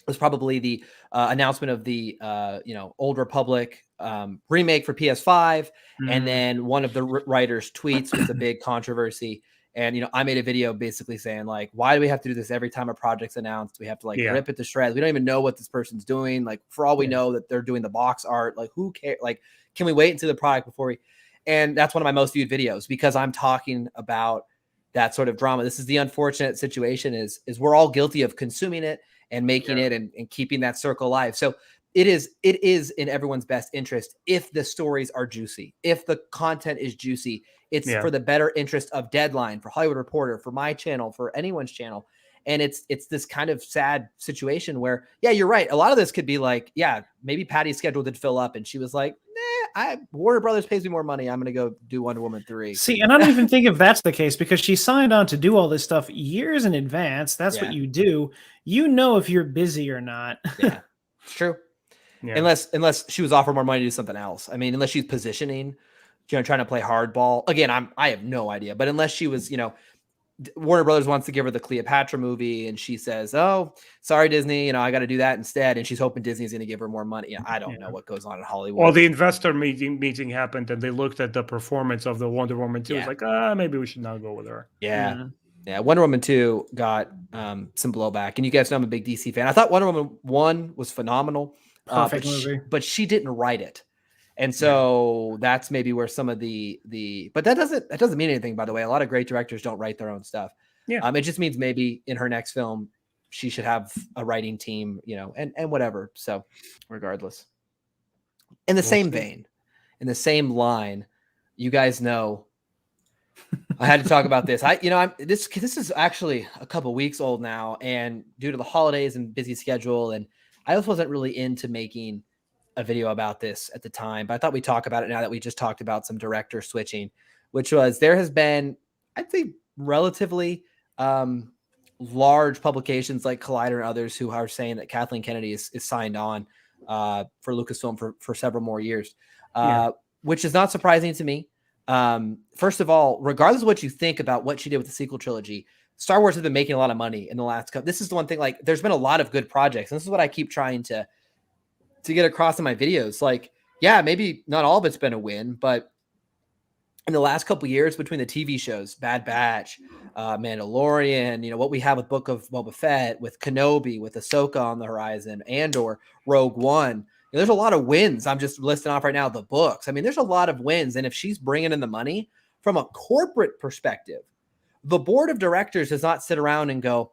the announcement of the Old Republic remake for PS5, and then one of the writers' tweets was a big controversy. And I made a video basically saying, like, why do we have to do this every time a project's announced? We have to rip it to shreds. We don't even know what this person's doing. Like, for all we know that they're doing the box art. Like, who cares? Like, can we wait until the product before we? And that's one of my most viewed videos because I'm talking about that sort of drama. This is the unfortunate situation is we're all guilty of consuming it and making it and keeping that circle alive. So it is in everyone's best interest if the stories are juicy, if the content is juicy. It's for the better interest of Deadline, for Hollywood Reporter, for my channel, for anyone's channel. And it's this kind of sad situation where, you're right. A lot of this could be like, maybe Patty's schedule did fill up and she was like, Warner Brothers pays me more money. I'm going to go do Wonder Woman 3. See, and I don't even think if that's the case, because she signed on to do all this stuff years in advance. That's what you do. If you're busy or not. Yeah, it's true. Yeah. Unless she was offered more money to do something else. I mean, unless she's positioning, trying to play hardball. Again, I have no idea. But unless she was, Warner Brothers wants to give her the Cleopatra movie, and she says, "Oh, sorry, Disney, I got to do that instead." And she's hoping Disney's going to give her more money. I don't know what goes on in Hollywood. Well, the investor meeting happened, and they looked at the performance of the Wonder Woman 2. It's like, maybe we should not go with her. Yeah. Wonder Woman 2 got some blowback, and you guys know I'm a big DC fan. I thought Wonder Woman 1 was phenomenal. Perfect movie. But she didn't write it. And so that's maybe where some of the but that doesn't mean anything, by the way. A lot of great directors don't write their own stuff. Yeah. It just means maybe in her next film she should have a writing team, and whatever. So regardless. In the same vein, in the same line, you guys know I had to talk about this. This is actually a couple weeks old now, and due to the holidays and busy schedule, and I also wasn't really into making a video about this at the time, but I thought we'd talk about it now that we just talked about some director switching, which was there has been, I'd say, relatively large publications like Collider and others who are saying that Kathleen Kennedy is signed on for Lucasfilm for several more years, which is not surprising to me. First of all, regardless of what you think about what she did with the sequel trilogy, Star Wars has been making a lot of money in the last couple. This is the one thing, like, there's been a lot of good projects. And this is what I keep trying to get across in my videos. Like, maybe not all of it's been a win, but in the last couple of years between the TV shows, Bad Batch, Mandalorian, what we have with Book of Boba Fett, with Kenobi, with Ahsoka on the horizon, Andor, Rogue One. There's a lot of wins. I'm just listing off right now the books. I mean, there's a lot of wins. And if she's bringing in the money from a corporate perspective, the board of directors does not sit around and go,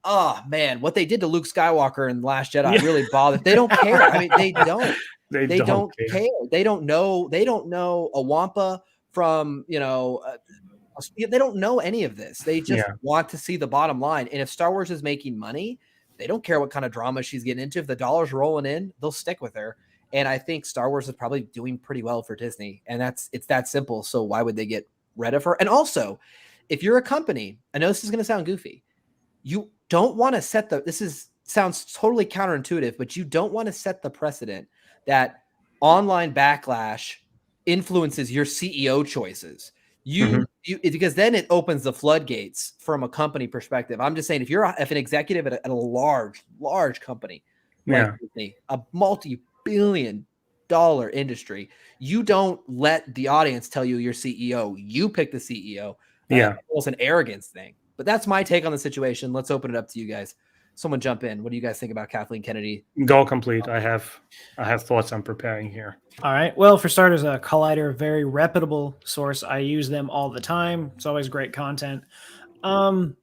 oh, man, what they did to Luke Skywalker in The Last Jedi really bothered. They don't care. I mean, they don't. They don't care. They don't know a Wampa from, they don't know any of this. They just want to see the bottom line. And if Star Wars is making money, they don't care what kind of drama she's getting into. If the dollar's rolling in, they'll stick with her. And I think Star Wars is probably doing pretty well for Disney. And it's that simple. So why would they get rid of her? And also, if you're a company, I know this is going to sound goofy. You don't want to set sounds totally counterintuitive, but you don't want to set the precedent that online backlash influences your CEO choices. Because then it opens the floodgates from a company perspective. I'm just saying, if an executive at a large company, like Disney, a multi-billion-dollar industry, you don't let the audience tell you you're CEO. You pick the CEO. It's an arrogance thing. But that's my take on the situation. Let's open it up to you guys. Someone jump in. What do you guys think about Kathleen Kennedy? Go complete. I have thoughts I'm preparing here. All right. Well, for starters, Collider, very reputable source. I use them all the time. It's always great content. The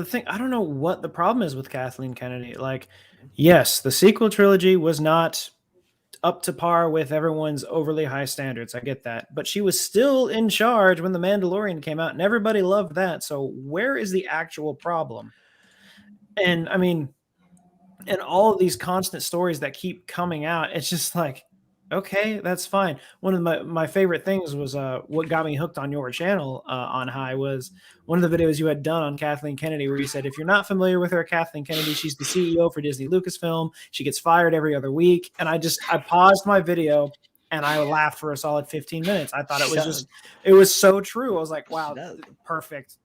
thing, I don't know what the problem is with Kathleen Kennedy. Like, yes, the sequel trilogy was not up to par with everyone's overly high standards. I get that. But she was still in charge when The Mandalorian came out, and everybody loved that. So where is the actual problem? And I mean, and all of these constant stories that keep coming out, it's just like, okay, that's fine. One of my favorite things was what got me hooked on your channel on High was one of the videos you had done on Kathleen Kennedy, where you said, if you're not familiar with her, Kathleen Kennedy, she's the CEO for Disney Lucasfilm. She gets fired every other week. And I paused my video and I laughed for a solid 15 minutes. I thought it was so true. I was like, wow, perfect.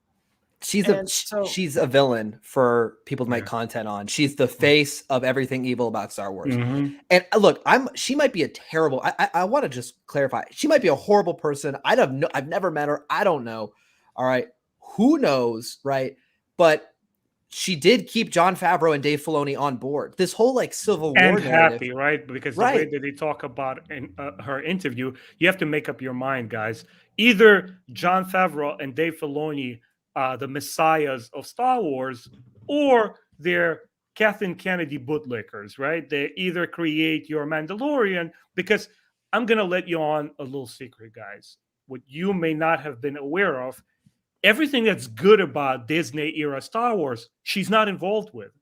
She's a villain for people to make content on. She's the face of everything evil about Star Wars. And look, she might be a terrible. I want to just clarify. She might be a horrible person. I've never met her. I don't know. All right, who knows, right? But she did keep Jon Favreau and Dave Filoni on board. This whole Civil War and narrative, happy, right? Because the way that they talk about in her interview, you have to make up your mind, guys. Either Jon Favreau and Dave Filoni, the messiahs of Star Wars, or they're Kathleen Kennedy bootlickers, right? They either create your Mandalorian, because I'm going to let you on a little secret, guys. What you may not have been aware of, everything that's good about Disney era Star Wars, she's not involved with.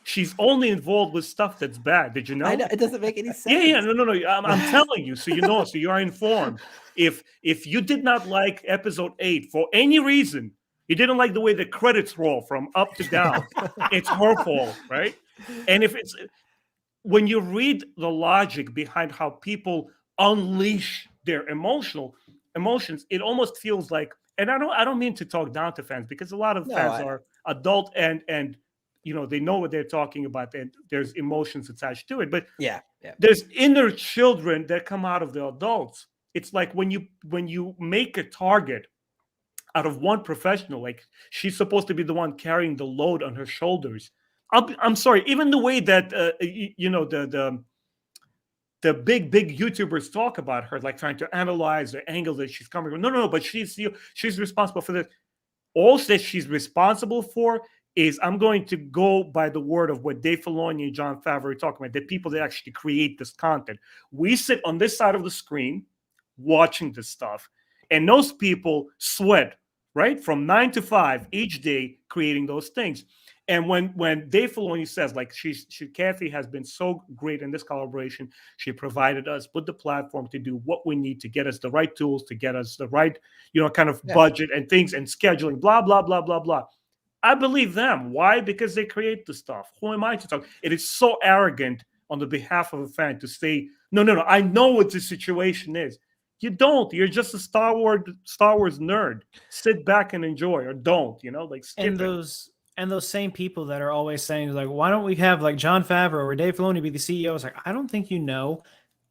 She's only involved with stuff that's bad. Did you know? I know, it doesn't make any sense. No. I'm telling you, so you know, so you are informed. If you did not like Episode 8 for any reason, you didn't like the way the credits roll from up to down, it's her fault, right? And when you read the logic behind how people unleash their emotions, it almost feels like, and I don't mean to talk down to fans, because a lot of fans are adult and they know what they're talking about, and there's emotions attached to it. But there's inner children that come out of the adults. It's like when you make a target out of one professional, like she's supposed to be the one carrying the load on her shoulders. I'm sorry, even the way that the big YouTubers talk about her, like trying to analyze the angle that she's coming from. No, but she's responsible for this. All that she's responsible for is, I'm going to go by the word of what Dave Filoni and Jon Favreau are talking about, the people that actually create this content. We sit on this side of the screen watching this stuff, and those people sweat, right? From 9 to 5 each day creating those things. And when Dave Filoni says, like, Kathy has been so great in this collaboration, she provided us with the platform to do what we need to get us the right tools, to get us the right, kind of budget and things and scheduling, blah, blah, blah, blah, blah. I believe them. Why? Because they create the stuff. Who am I to talk? It is so arrogant on the behalf of a fan to say, no, I know what the situation is. You don't. You're just a Star Wars nerd. Sit back and enjoy, or don't. Skip it. And those same people that are always saying, like, why don't we have like Jon Favreau or Dave Filoni be the CEO? It's like, I don't think you know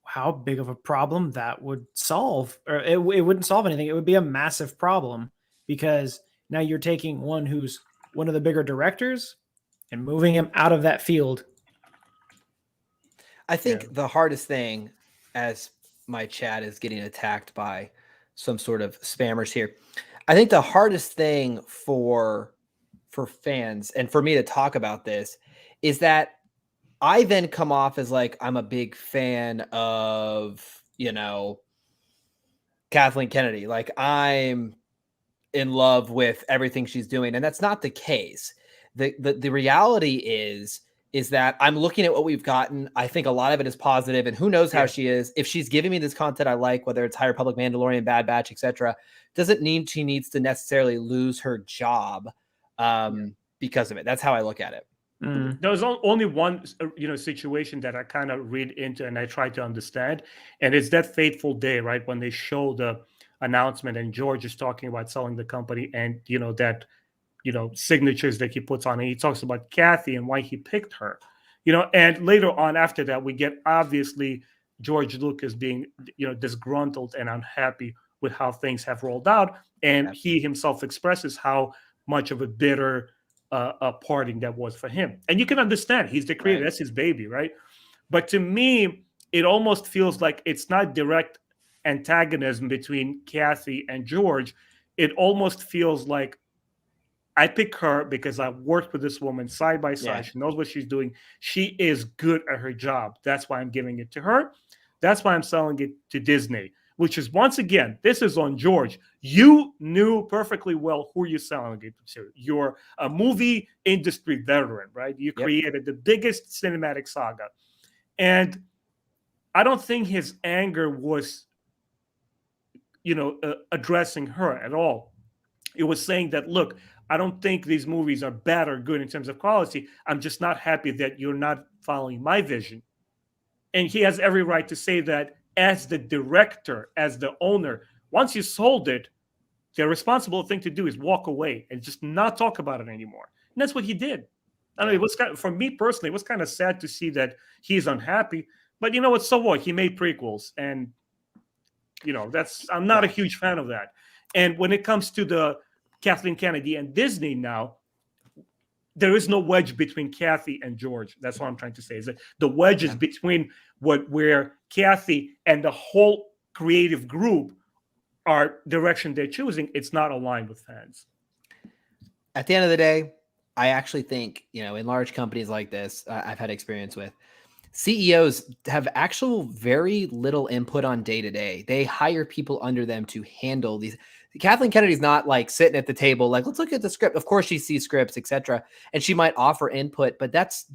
how big of a problem that would solve. Or it wouldn't solve anything. It would be a massive problem, because now you're taking one who's one of the bigger directors and moving him out of that field. I think the hardest thing, as my chat is getting attacked by some sort of spammers here, I think the hardest thing for fans and for me to talk about this is that I then come off as like I'm a big fan of, Kathleen Kennedy. Like I'm in love with everything she's doing, and that's not the case. The reality is that I'm looking at what we've gotten. I think a lot of it is positive, and who knows how she is. If she's giving me this content I like, whether it's High Republic, Mandalorian, Bad Batch, etc., doesn't mean she needs to necessarily lose her job because of it. That's how I look at it. There's only one, situation that I kind of read into and I try to understand, and it's that fateful day, right, when they show the announcement and George is talking about selling the company, and that signatures that he puts on it. He talks about Kathy and why he picked her, and later on after that we get obviously George Lucas being disgruntled and unhappy with how things have rolled out, and he himself expresses how much of a bitter parting that was for him. And you can understand, he's the creator, that's his baby, right? But to me, it almost feels like it's not direct antagonism between Kathy and George. It almost feels like I pick her because I worked with this woman side by side. She knows what she's doing. She is good at her job. That's why I'm giving it to her. That's why I'm selling it to Disney, which is, once again, this is on George. You knew perfectly well who you're selling it to. You're a movie industry veteran, right? You created the biggest cinematic saga. And I don't think his anger was, addressing her at all. It was saying that, look, I don't think these movies are bad or good in terms of quality. I'm just not happy that you're not following my vision. And he has every right to say that as the director, as the owner. Once you sold it, the responsible thing to do is walk away and just not talk about it anymore. And that's what he did. I mean, it was for me personally, it was kind of sad to see that he's unhappy. But you know what? So what? He made prequels, and I'm not a huge fan of that. And when it comes to the Kathleen Kennedy and Disney now, there is no wedge between Kathy and George. That's what I'm trying to say. Is that the wedge is between where Kathy and the whole creative group are direction they're choosing. It's not aligned with fans. At the end of the day, I actually think, in large companies like this, I've had experience with, CEOs have actual very little input on day-to-day. They hire people under them to handle these. Kathleen Kennedy's not like sitting at the table, like, let's look at the script. Of course she sees scripts, etc. And she might offer input, but there's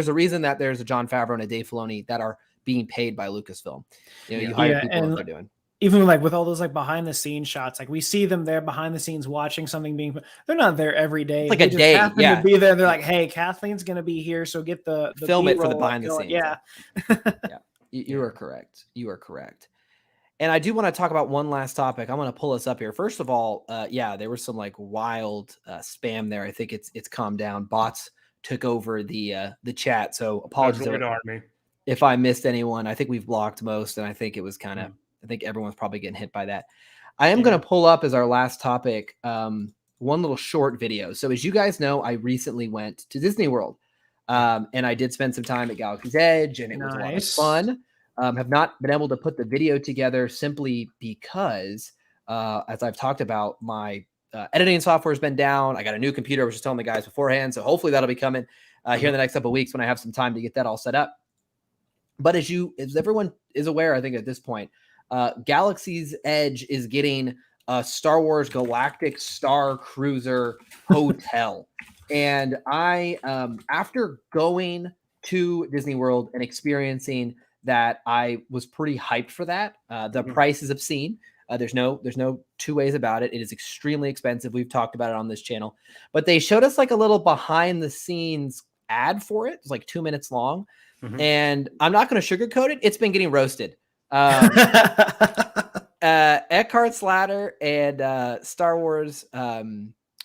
a reason that there's a Jon Favreau and a Dave Filoni that are being paid by Lucasfilm. You hire people what they're doing. Even like with all those like behind the scenes shots, like we see them there behind the scenes watching something being, they're not there every day. It's like a day. To be there. They're like, hey, Kathleen's going to be here. So get the film it for the behind the scenes. Yeah. You are correct. You are correct. And I do want to talk about one last topic. I'm going to pull us up here. First of all, there was some like wild spam there. I think it's calmed down. Bots took over the chat. So apologies if I missed anyone. I think we've blocked most, and I think it was kind of, I think everyone's probably getting hit by that. I am going to pull up as our last topic one little short video. So as you guys know, I recently went to Disney World, and I did spend some time at Galaxy's Edge, and it was a lot of fun. Have not been able to put the video together simply because, as I've talked about, my editing software has been down. I got a new computer, I was just telling the guys beforehand. So hopefully that'll be coming here in the next couple of weeks when I have some time to get that all set up. But as everyone is aware, I think at this point, Galaxy's Edge is getting a Star Wars Galactic Star Cruiser hotel. And I, after going to Disney World and experiencing that, I was pretty hyped for that. The price is obscene. There's no two ways about it. It is extremely expensive. We've talked about it on this channel, but they showed us like a little behind the scenes ad for it. It's like 2 minutes long. And I'm not going to sugarcoat it. It's been getting roasted. Eckhart Slatter and Star Wars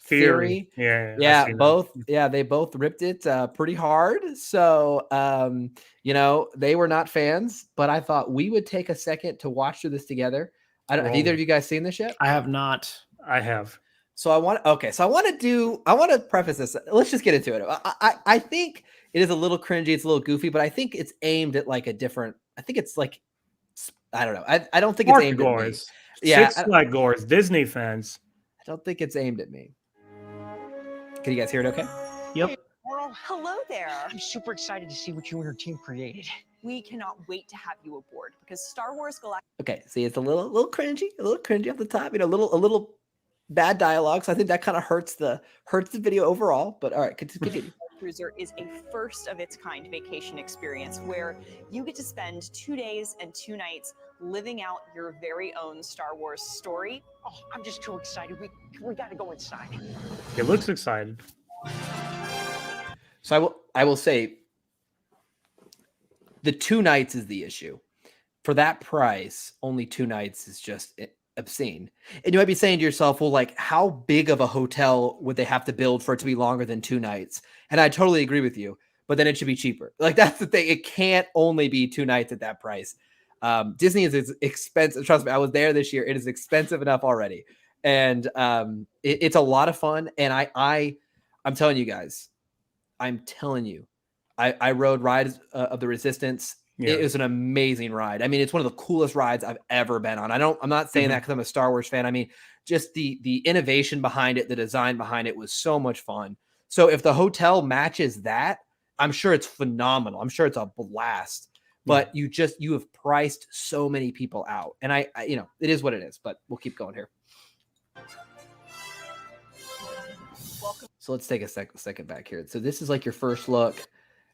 Theory. Yeah, I've Yeah, seen that. both. Yeah, they both ripped it pretty hard. So, you know, they were not fans, but I thought we would take a second to watch through this together. I don't. Have either of you guys seen this yet? I have not. I have. So I want. Okay, so I want to preface this. Let's just get into it. I think it is a little cringy. It's a little goofy, but I think it's aimed at like a different. I think it's like, I don't know. I don't think it's aimed at me. Yeah, Six Flag goers, Disney fans. I don't think it's aimed at me. Can you guys hear it okay? Yep. Well, hello there. I'm super excited to see what you and your team created. We cannot wait to have you aboard because Star Wars Galactic. Okay, see, it's a little cringy off the top. You know, a little bad dialogue. So I think that kind of hurts the video overall. But all right, continue. Cruiser is a first of its kind vacation experience where you get to spend 2 days and 2 nights living out your very own Star Wars story. Oh, I'm just too excited. We got to go inside. It looks excited. So I will say the 2 nights is the issue. For that price, only 2 nights is just obscene. And you might be saying to yourself, well, like, how big of a hotel would they have to build for it to be longer than 2 nights? And I totally agree with you, but then it should be cheaper. Like, that's the thing. It can't only be 2 nights at that price. Disney is expensive. Trust me, I was there this year. It is expensive enough already. And it's a lot of fun. And I'm telling you guys, I rode Rise of the Resistance. Yeah. It was an amazing ride. I mean, it's one of the coolest rides I've ever been on. I'm not saying that because I'm a Star Wars fan. I mean, just the innovation behind it, the design behind it was so much fun. So if the hotel matches that, I'm sure it's phenomenal. I'm sure it's a blast. But you have priced so many people out. And I you know, it is what it is, but we'll keep going here. So let's take a second back here. So this is like your first look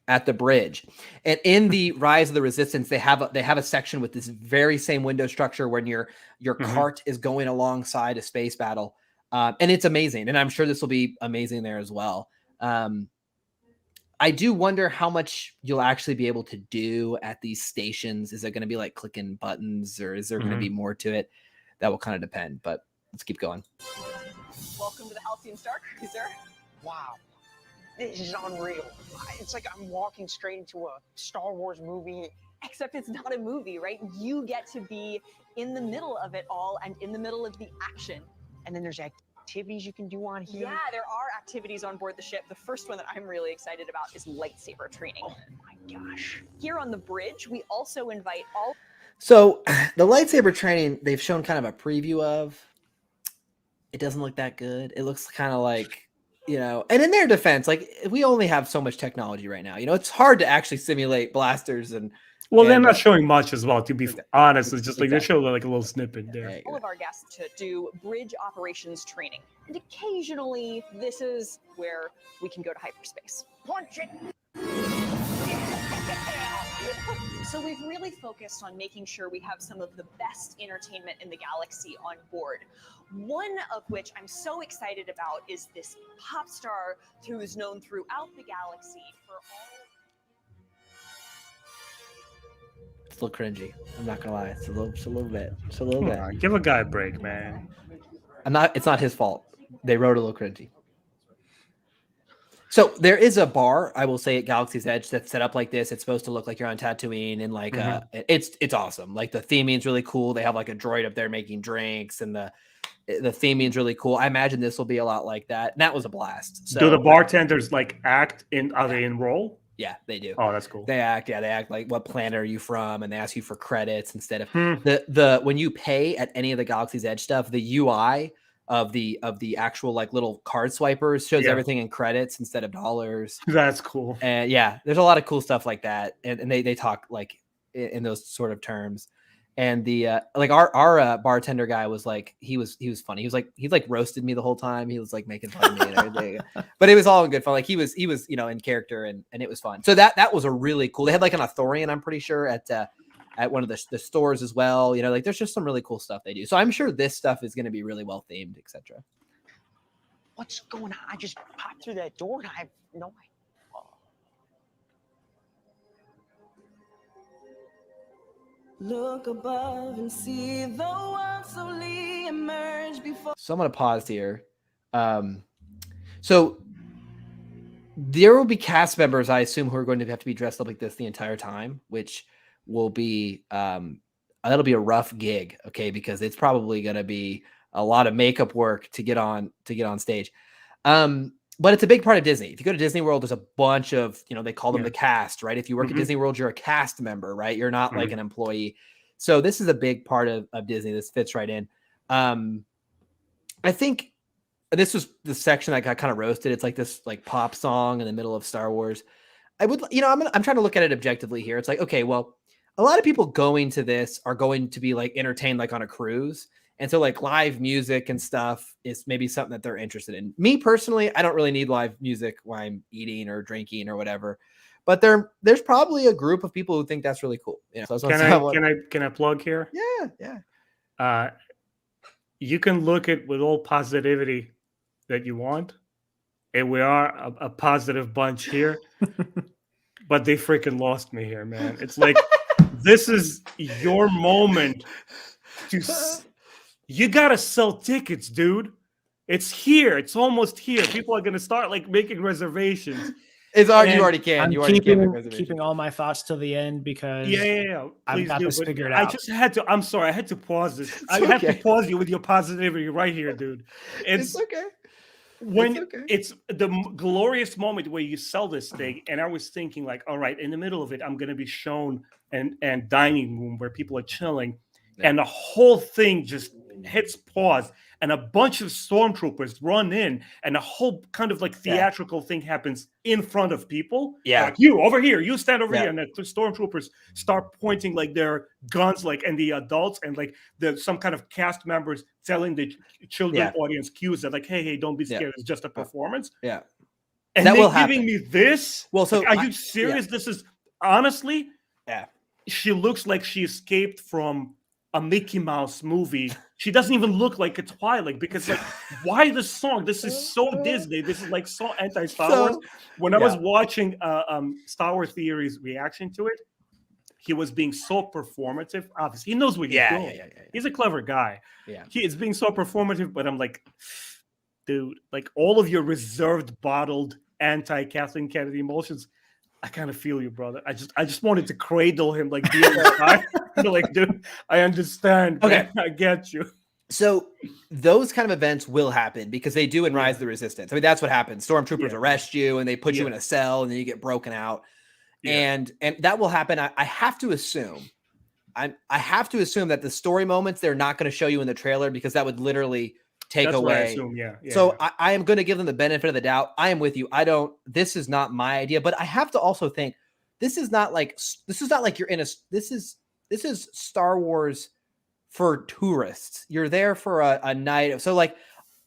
at the bridge, and in the Rise of the Resistance, they have a section with this very same window structure when your cart is going alongside a space battle, and it's amazing. And I'm sure this will be amazing there as well. I do wonder how much you'll actually be able to do at these stations. Is it going to be like clicking buttons, or is there going to be more to it? That will kind of depend. But let's keep going. Welcome to the Halcyon Star Cruiser. Wow. This is unreal. It's like I'm walking straight into a Star Wars movie. Except it's not a movie, right? You get to be in the middle of it all and in the middle of the action. And then there's activities you can do on here. Yeah, there are activities on board the ship. The first one that I'm really excited about is lightsaber training. Oh my gosh. Here on the bridge, we also invite all... So the lightsaber training, they've shown kind of a preview of. It doesn't look that good. It looks kind of like... You know, and in their defense, like, we only have so much technology right now. You know, it's hard to actually simulate blasters and. Well, they're not showing much as well. To be honest, it's just like they show like a little snippet there. All of our guests to do bridge operations training, and occasionally this is where we can go to hyperspace. Punch it. So we've really focused on making sure we have some of the best entertainment in the galaxy on board. One of which I'm so excited about is this pop star who is known throughout the galaxy for all... It's a little cringy. I'm not gonna lie. It's a little bit. Give a guy a break, man. It's not his fault. They wrote a little cringy. So there is a bar, I will say, at Galaxy's Edge that's set up like this. It's supposed to look like you're on Tatooine, and like it's awesome. Like, the theming's really cool. They have like a droid up there making drinks, and the theming's really cool. I imagine this will be a lot like that. And that was a blast. So, do the bartenders like act in? Are they enroll? Yeah, they do. Oh, that's cool. They act like, what planet are you from? And they ask you for credits instead of the when you pay at any of the Galaxy's Edge stuff, the UI of the actual like little card swipers shows everything in credits instead of dollars. That's cool. And yeah, there's a lot of cool stuff like that. And they talk like in those sort of terms. And the like our bartender guy was like, he was funny. He like roasted me the whole time. He was like making fun of me and everything. But it was all in good fun. Like, he was, you know, in character, and it was fun. So that was a really cool. They had like an Authorian, I'm pretty sure, at one of the stores as well. You know, like, there's just some really cool stuff they do. So I'm sure this stuff is going to be really well themed, etc. What's going on? I just popped through that door and I have no idea. Look above and see the world slowly emerge before. So I'm going to pause here. So there will be cast members, I assume, who are going to have to be dressed up like this the entire time, which will be that'll be a rough gig, okay, because it's probably going to be a lot of makeup work to get on stage. But it's a big part of Disney. If you go to Disney World, there's a bunch of, they call them the cast, right? If you work at Disney World, you're a cast member, right? You're not like an employee. So this is a big part of Disney. This fits right in. I think this was the section that got kind of roasted. It's like this like pop song in the middle of Star Wars. I'm trying to look at it objectively here. It's like, okay, well, a lot of people going to this are going to be like entertained like on a cruise. And so like live music and stuff is maybe something that they're interested in. Me personally, I don't really need live music while I'm eating or drinking or whatever. But there's probably a group of people who think that's really cool. So can I plug here? Yeah. You can look at with all positivity that you want, and we are a positive bunch here. But they freaking lost me here, man. It's like this is your moment to. You gotta sell tickets, dude. It's here. It's almost here. People are gonna start like making reservations. It's already, you already can. I'm you already keeping all my thoughts till the end because I've got this figured out. I just had to. I'm sorry. I had to pause this. I have to pause you with your positivity right here, dude. It's okay. It's the glorious moment where you sell this thing, and I was thinking like, all right, in the middle of it, I'm gonna be shown and dining room where people are chilling, and the whole thing just hits pause, and a bunch of stormtroopers run in, and a whole kind of like theatrical thing happens in front of people. Like, you over here, you stand over here, and the stormtroopers start pointing like their guns, like, and the adults and like some kind of cast members telling the children audience cues that like, hey, don't be scared, it's just a performance. And that they're giving me this. Well, so like, are you serious? This is honestly, she looks like she escaped from a Mickey Mouse movie. She doesn't even look like a Twilight because like, why this song? This is so Disney. This is like so anti-Star Wars. When I was watching Star Wars Theory's reaction to it, he was being so performative. Obviously, he knows what he's doing. He's a clever guy. He is being so performative, but I'm like, dude, like all of your reserved, bottled anti-Kathleen Kennedy emotions, I kind of feel you, brother. I just wanted to cradle him like the like, dude, I understand. Okay, man. I get you. So those kind of events will happen because they do in Rise of the Resistance. I mean, that's what happens. Stormtroopers arrest you and they put you in a cell and then you get broken out. And that will happen. I have to assume. I have to assume that the story moments they're not going to show you in the trailer because that would literally take away. What I assume, so I am going to give them the benefit of the doubt. I am with you. This is not my idea, but I have to also think this is not like you're in this is Star Wars for tourists. You're there for a night. So like,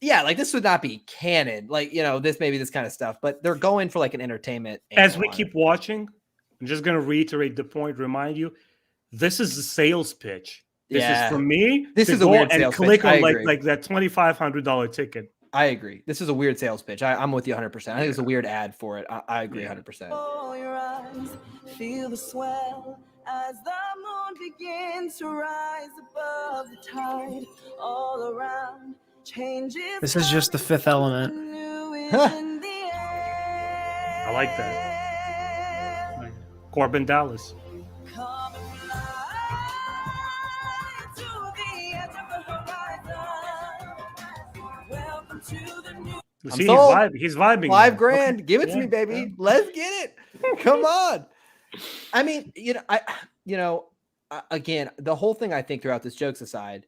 like this would not be canon. Like, this maybe this kind of stuff, but they're going for like an entertainment. As we keep watching, I'm just going to reiterate the point, remind you, this is the sales pitch. This is for me. This is a weird sales click pitch. on like that $2,500 ticket. I agree. This is a weird sales pitch. I'm with you 100%. I think it's a weird ad for it. I agree 100%. Oh, your eyes feel the swell as the moon begins to rise above the tide. All around changes. This is just the Fifth Element. I like that. Like Corbin Dallas. See, he's vibing. $5,000. Give it to me, baby. Let's get it. Come on. I mean, again, the whole thing I think throughout this, jokes aside,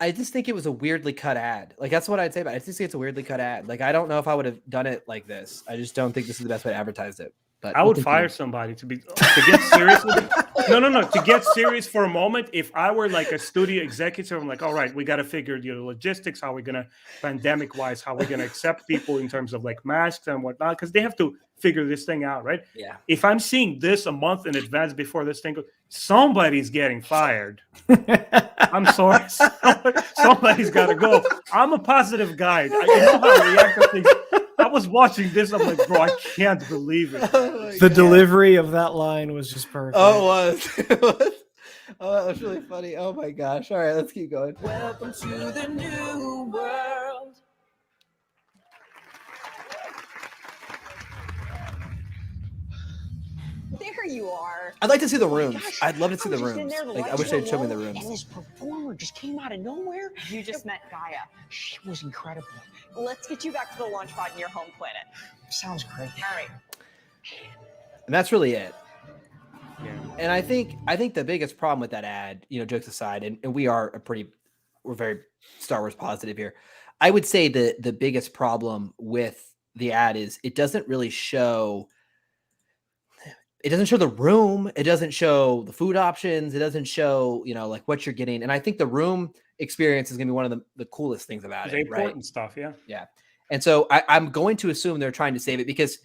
I just think it was a weirdly cut ad. Like that's what I'd say about it. I just think it's a weirdly cut ad. Like I don't know if I would have done it like this. I just don't think this is the best way to advertise it. But I would fire somebody to get serious with it. No. To get serious for a moment, if I were like a studio executive, I'm like, all right, we got to figure the logistics, how we're going to, pandemic-wise, how we're going to accept people in terms of like masks and whatnot, because they have to figure this thing out, right? Yeah. If I'm seeing this a month in advance before this thing goes, somebody's getting fired. I'm sorry. Somebody's got to go. I'm a positive guy. You know how I react to things. I was watching this. I'm like, bro, I can't believe it. The delivery of that line was just perfect. Oh, it was. Oh, that was really funny. Oh my gosh. All right, let's keep going. Welcome to the new world. there you are. I'd like to see the Oh my rooms. gosh, I'd love to see I the was just in rooms. there, the Like, I lights wish were they'd show me low, the rooms. And this performer just came out of nowhere. You just met Gaia. She was incredible. Let's get you back to the launch pod in your home planet. Sounds great. All right. And that's really it. Yeah. And I think the biggest problem with that ad, jokes aside, and we're very Star Wars positive here. I would say the biggest problem with the ad is it doesn't show the room. It doesn't show the food options. It doesn't show, like what you're getting. And I think the room experience is going to be one of the coolest things about The it. important Right? stuff, yeah. Yeah. And so I'm going to assume they're trying to save it because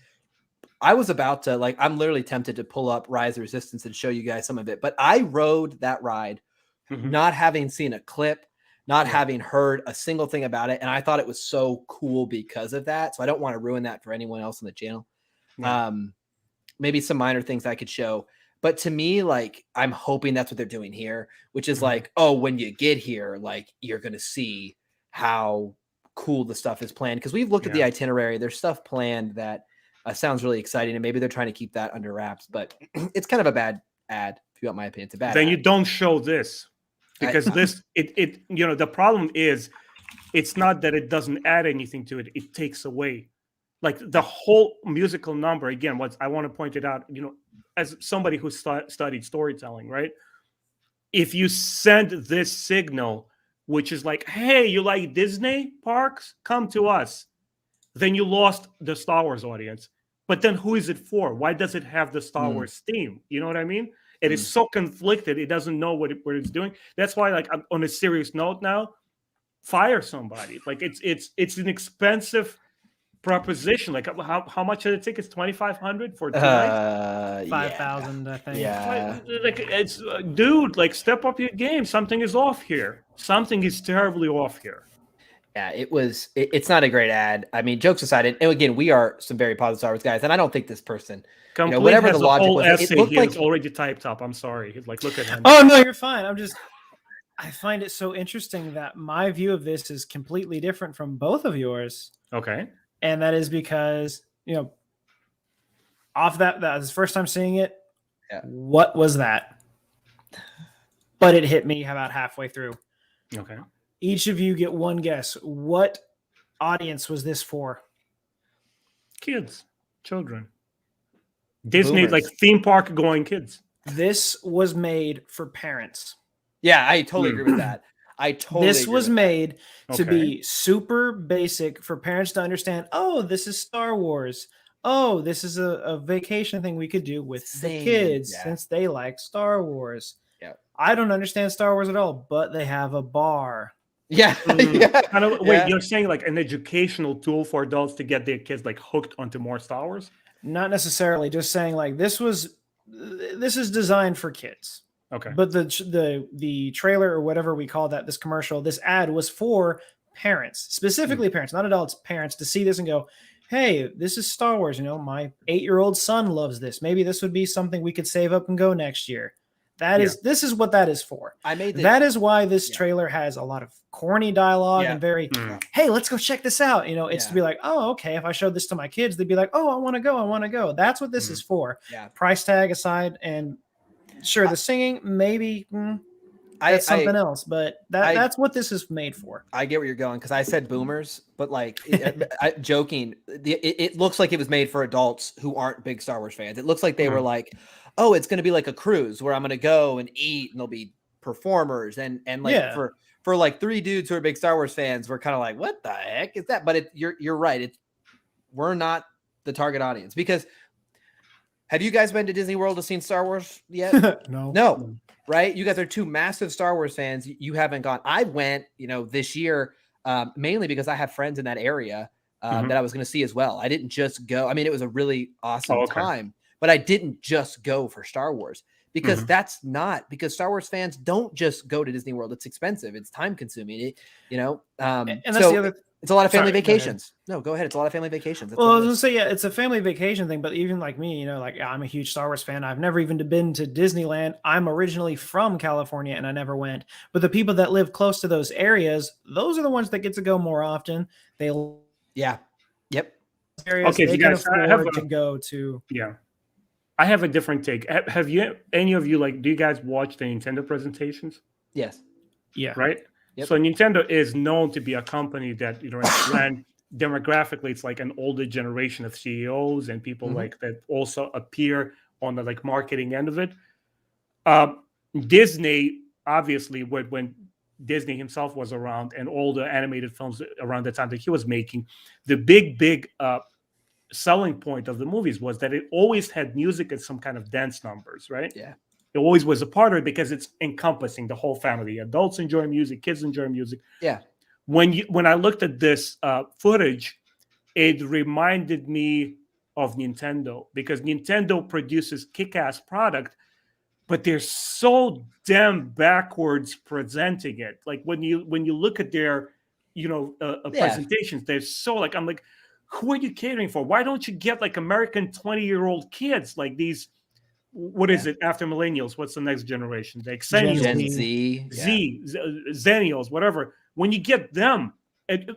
I was about to I'm literally tempted to pull up Rise of Resistance and show you guys some of it, but I rode that ride not having seen a clip, not having heard a single thing about it. And I thought it was so cool because of that. So I don't want to ruin that for anyone else on the channel. Yeah. Maybe some minor things I could show, but to me, I'm hoping that's what they're doing here, which is when you get here, you're going to see how cool the stuff is planned. Cause we've looked at the itinerary. There's stuff planned that sounds really exciting. And maybe they're trying to keep that under wraps, but it's kind of a bad ad. If you want my opinion, it's a bad Then ad. you don't show this. Because the problem is it's not that it doesn't add anything to it, it takes away. Like the whole musical number, again, what I want to point it out, as somebody who studied storytelling, right? If you send this signal, which is like, hey, you like Disney parks? Come to us. Then you lost the Star Wars audience. But then who is it for? Why does it have the Star Wars theme? You know what I mean? It is so conflicted. It doesn't know what it's doing. That's why, I'm on a serious note now, fire somebody. It's an expensive proposition. How much are the tickets? 2,500 for 2 nights? 5,000, I think. Yeah. It's dude. Step up your game. Something is off here. Something is terribly off here. Yeah, it's not a great ad. I mean, jokes aside, and again, we are some very positive Star Wars guys, and I don't think this person, whatever the logic was, it looked like already typed up. I'm sorry. Look at him. Oh no, you're fine. I find it so interesting that my view of this is completely different from both of yours. Okay. And that is because, off that was the first time seeing it. Yeah. What was that? But it hit me about halfway through. Okay. Each of you get one guess. What audience was this for? Kids, children. Disney, Boomers. Theme park going kids. This was made for parents. Yeah, I totally agree with that. This was made to Okay. be super basic for parents to understand. Oh, this is Star Wars. Oh, this is a vacation thing we could do with the kids since they like Star Wars. Yeah. I don't understand Star Wars at all, but they have a bar. Yeah. Yeah. Wait, you're saying an educational tool for adults to get their kids hooked onto more Star Wars? Not necessarily, just saying this is designed for kids. Okay. But the trailer or whatever we call that, this commercial, this ad was for parents, specifically parents, not adults, parents, to see this and go, hey, this is Star Wars. My 8-year-old son loves this. Maybe this would be something we could save up and go next year. This is what that is for. That is why this trailer has a lot of corny dialogue and very, hey, let's go check this out. It's to be like, oh, okay. If I showed this to my kids, they'd be like, oh, I want to go. That's what this is for. Yeah. Price tag aside, and sure, the singing, maybe that's something else, but that's what this is made for. I get where you're going because I said boomers, but joking, it looks like it was made for adults who aren't big Star Wars fans. It looks like they were like, oh, it's going to be like a cruise where I'm going to go and eat and there'll be performers and for 3 dudes who are big Star Wars fans, we're kind of like, what the heck is that? But you're right. We're not the target audience because have you guys been to Disney World to see Star Wars yet? No. Right? You guys are 2 massive Star Wars fans. You haven't gone. I went, this year, mainly because I have friends in that area that I was going to see as well. I didn't just go. I mean, it was a really awesome time, but I didn't just go for Star Wars because because Star Wars fans don't just go to Disney World. It's expensive. It's time consuming. And that's the other. It's a lot of family vacations. No, go ahead. It's a lot of family vacations. That's Well, I was gonna say, it's a family vacation thing, but even like me, I'm a huge Star Wars fan. I've never even been to Disneyland. I'm originally from California and I never went. But the people that live close to those areas, those are the ones that get to go more often. Yeah. Yep. Areas Okay, they you can guys, I afford have to go to. Yeah. I have a different take. Have you, any of you, like, do you guys watch the Nintendo presentations? Yes. Yeah. Right? Yep. So Nintendo is known to be a company that, you know, ran demographically, it's like an older generation of CEOs and people like that also appear on the like marketing end of it. Disney, obviously, when Disney himself was around and all the animated films around the time that he was making, the big selling point of the movies was that it always had music and some kind of dance numbers, right? Yeah. It always was a part of it because it's encompassing the whole family. Adults enjoy music, kids enjoy music. Yeah. When I looked at this footage, it reminded me of Nintendo because Nintendo produces kick-ass product, but they're so damn backwards presenting it. Like when you look at their, you know, presentations, they're so like, I'm like, who are you catering for? Why don't you get like American 20-year-old kids like these? What is it after millennials? What's the next generation? The Gen Gen Z. Zennials, whatever. When you get them,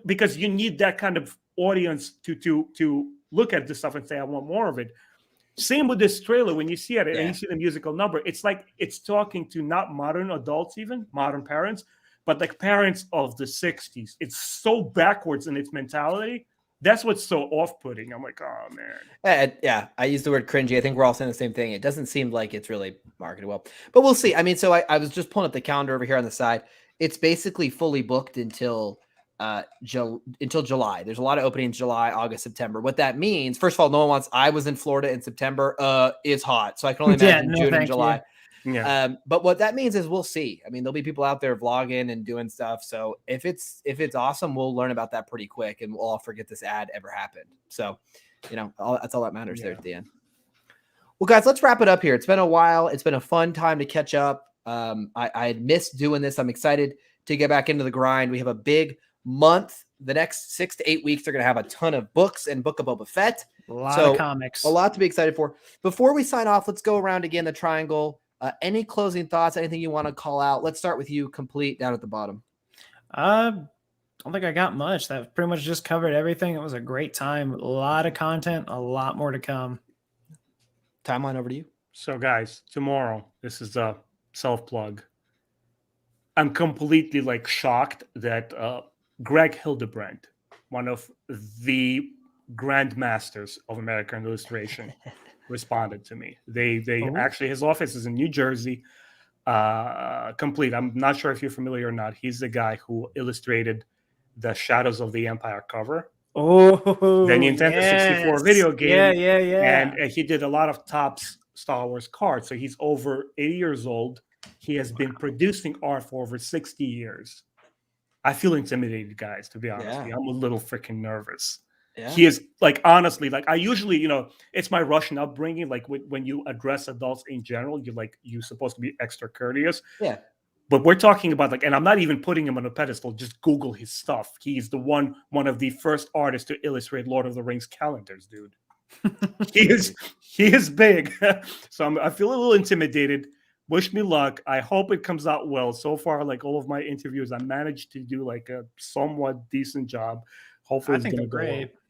because you need that kind of audience to look at this stuff and say, I want more of it. Same with this trailer. When you see it and you see the musical number, it's like it's talking to not modern adults, even modern parents, but like parents of the 60s. It's so backwards in its mentality. That's what's so off-putting. I'm like, oh man. Yeah, I use the word cringy. I think we're all saying the same thing. It doesn't seem like it's really marketed well, but we'll see. I mean, so I was just pulling up the calendar over here on the side. It's basically fully booked until July. There's a lot of openings July, August, September. What that means, first of all, no one wants. I was in Florida in September. It's hot, so I can only imagine June and July. Yeah. But what that means is we'll see. I mean, there'll be people out there vlogging and doing stuff. So if it's awesome, we'll learn about that pretty quick, and we'll all forget this ad ever happened. So, you know, that's all that matters there at the end. Well, guys, let's wrap it up here. It's been a while. It's been a fun time to catch up. I had missed doing this. I'm excited to get back into the grind. We have a big month. The next 6 to 8 weeks, they're going to have a ton of books and Book of Boba Fett. A lot of comics. A lot to be excited for. Before we sign off, let's go around again the triangle. Any closing thoughts? Anything you want to call out? Let's start with you, Complete, down at the bottom. I don't think I got much. That pretty much just covered everything. It was a great time. A lot of content. A lot more to come. Timeline over to you. So, guys, tomorrow, this is a self-plug. I'm completely like shocked that Greg Hildebrandt, one of the grandmasters of American illustration, responded to me. They actually, his office is in New Jersey. Complete. I'm not sure if you're familiar or not. He's the guy who illustrated the Shadows of the Empire cover. Oh, the Nintendo 64 video game. Yeah. And he did a lot of Topps Star Wars cards. So he's over 80 years old. He has been producing art for over 60 years. I feel intimidated, guys, to be honest. I'm a little freaking nervous. Yeah. He is like, honestly, like I usually, you know, it's my Russian upbringing. Like when you address adults in general, you're supposed to be extra courteous. Yeah. But we're talking about like, and I'm not even putting him on a pedestal. Just Google his stuff. He's the one of the first artists to illustrate Lord of the Rings calendars, dude. he is big. So I feel a little intimidated. Wish me luck. I hope it comes out well. So far, like all of my interviews, I managed to do like a somewhat decent job. Hopefully, I think it's great. Well.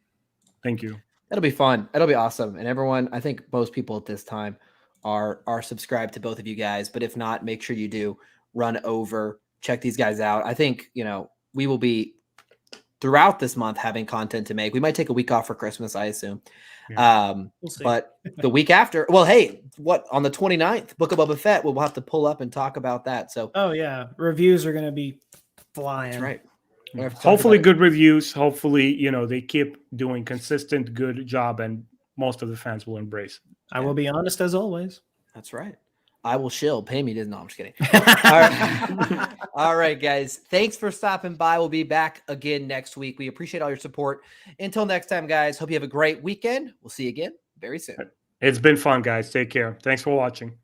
Thank you. It'll be fun. It'll be awesome. And everyone, I think most people at this time are subscribed to both of you guys. But if not, make sure you do run over, check these guys out. I think, you know, we will be throughout this month having content to make. We might take a week off for Christmas, I assume. Yeah. We'll see. But the week after, well, hey, on the 29th, Book of Boba Fett, we'll have to pull up and talk about that. So, oh yeah, reviews are going to be flying. That's right. Hopefully good reviews. Hopefully, you know, they keep doing consistent, good job, and most of the fans will embrace it. I will be honest as always. That's right. I will shill. Pay me. No, I'm just kidding. All right. All right, guys. Thanks for stopping by. We'll be back again next week. We appreciate all your support. Until next time, guys, hope you have a great weekend. We'll see you again very soon. It's been fun, guys. Take care. Thanks for watching.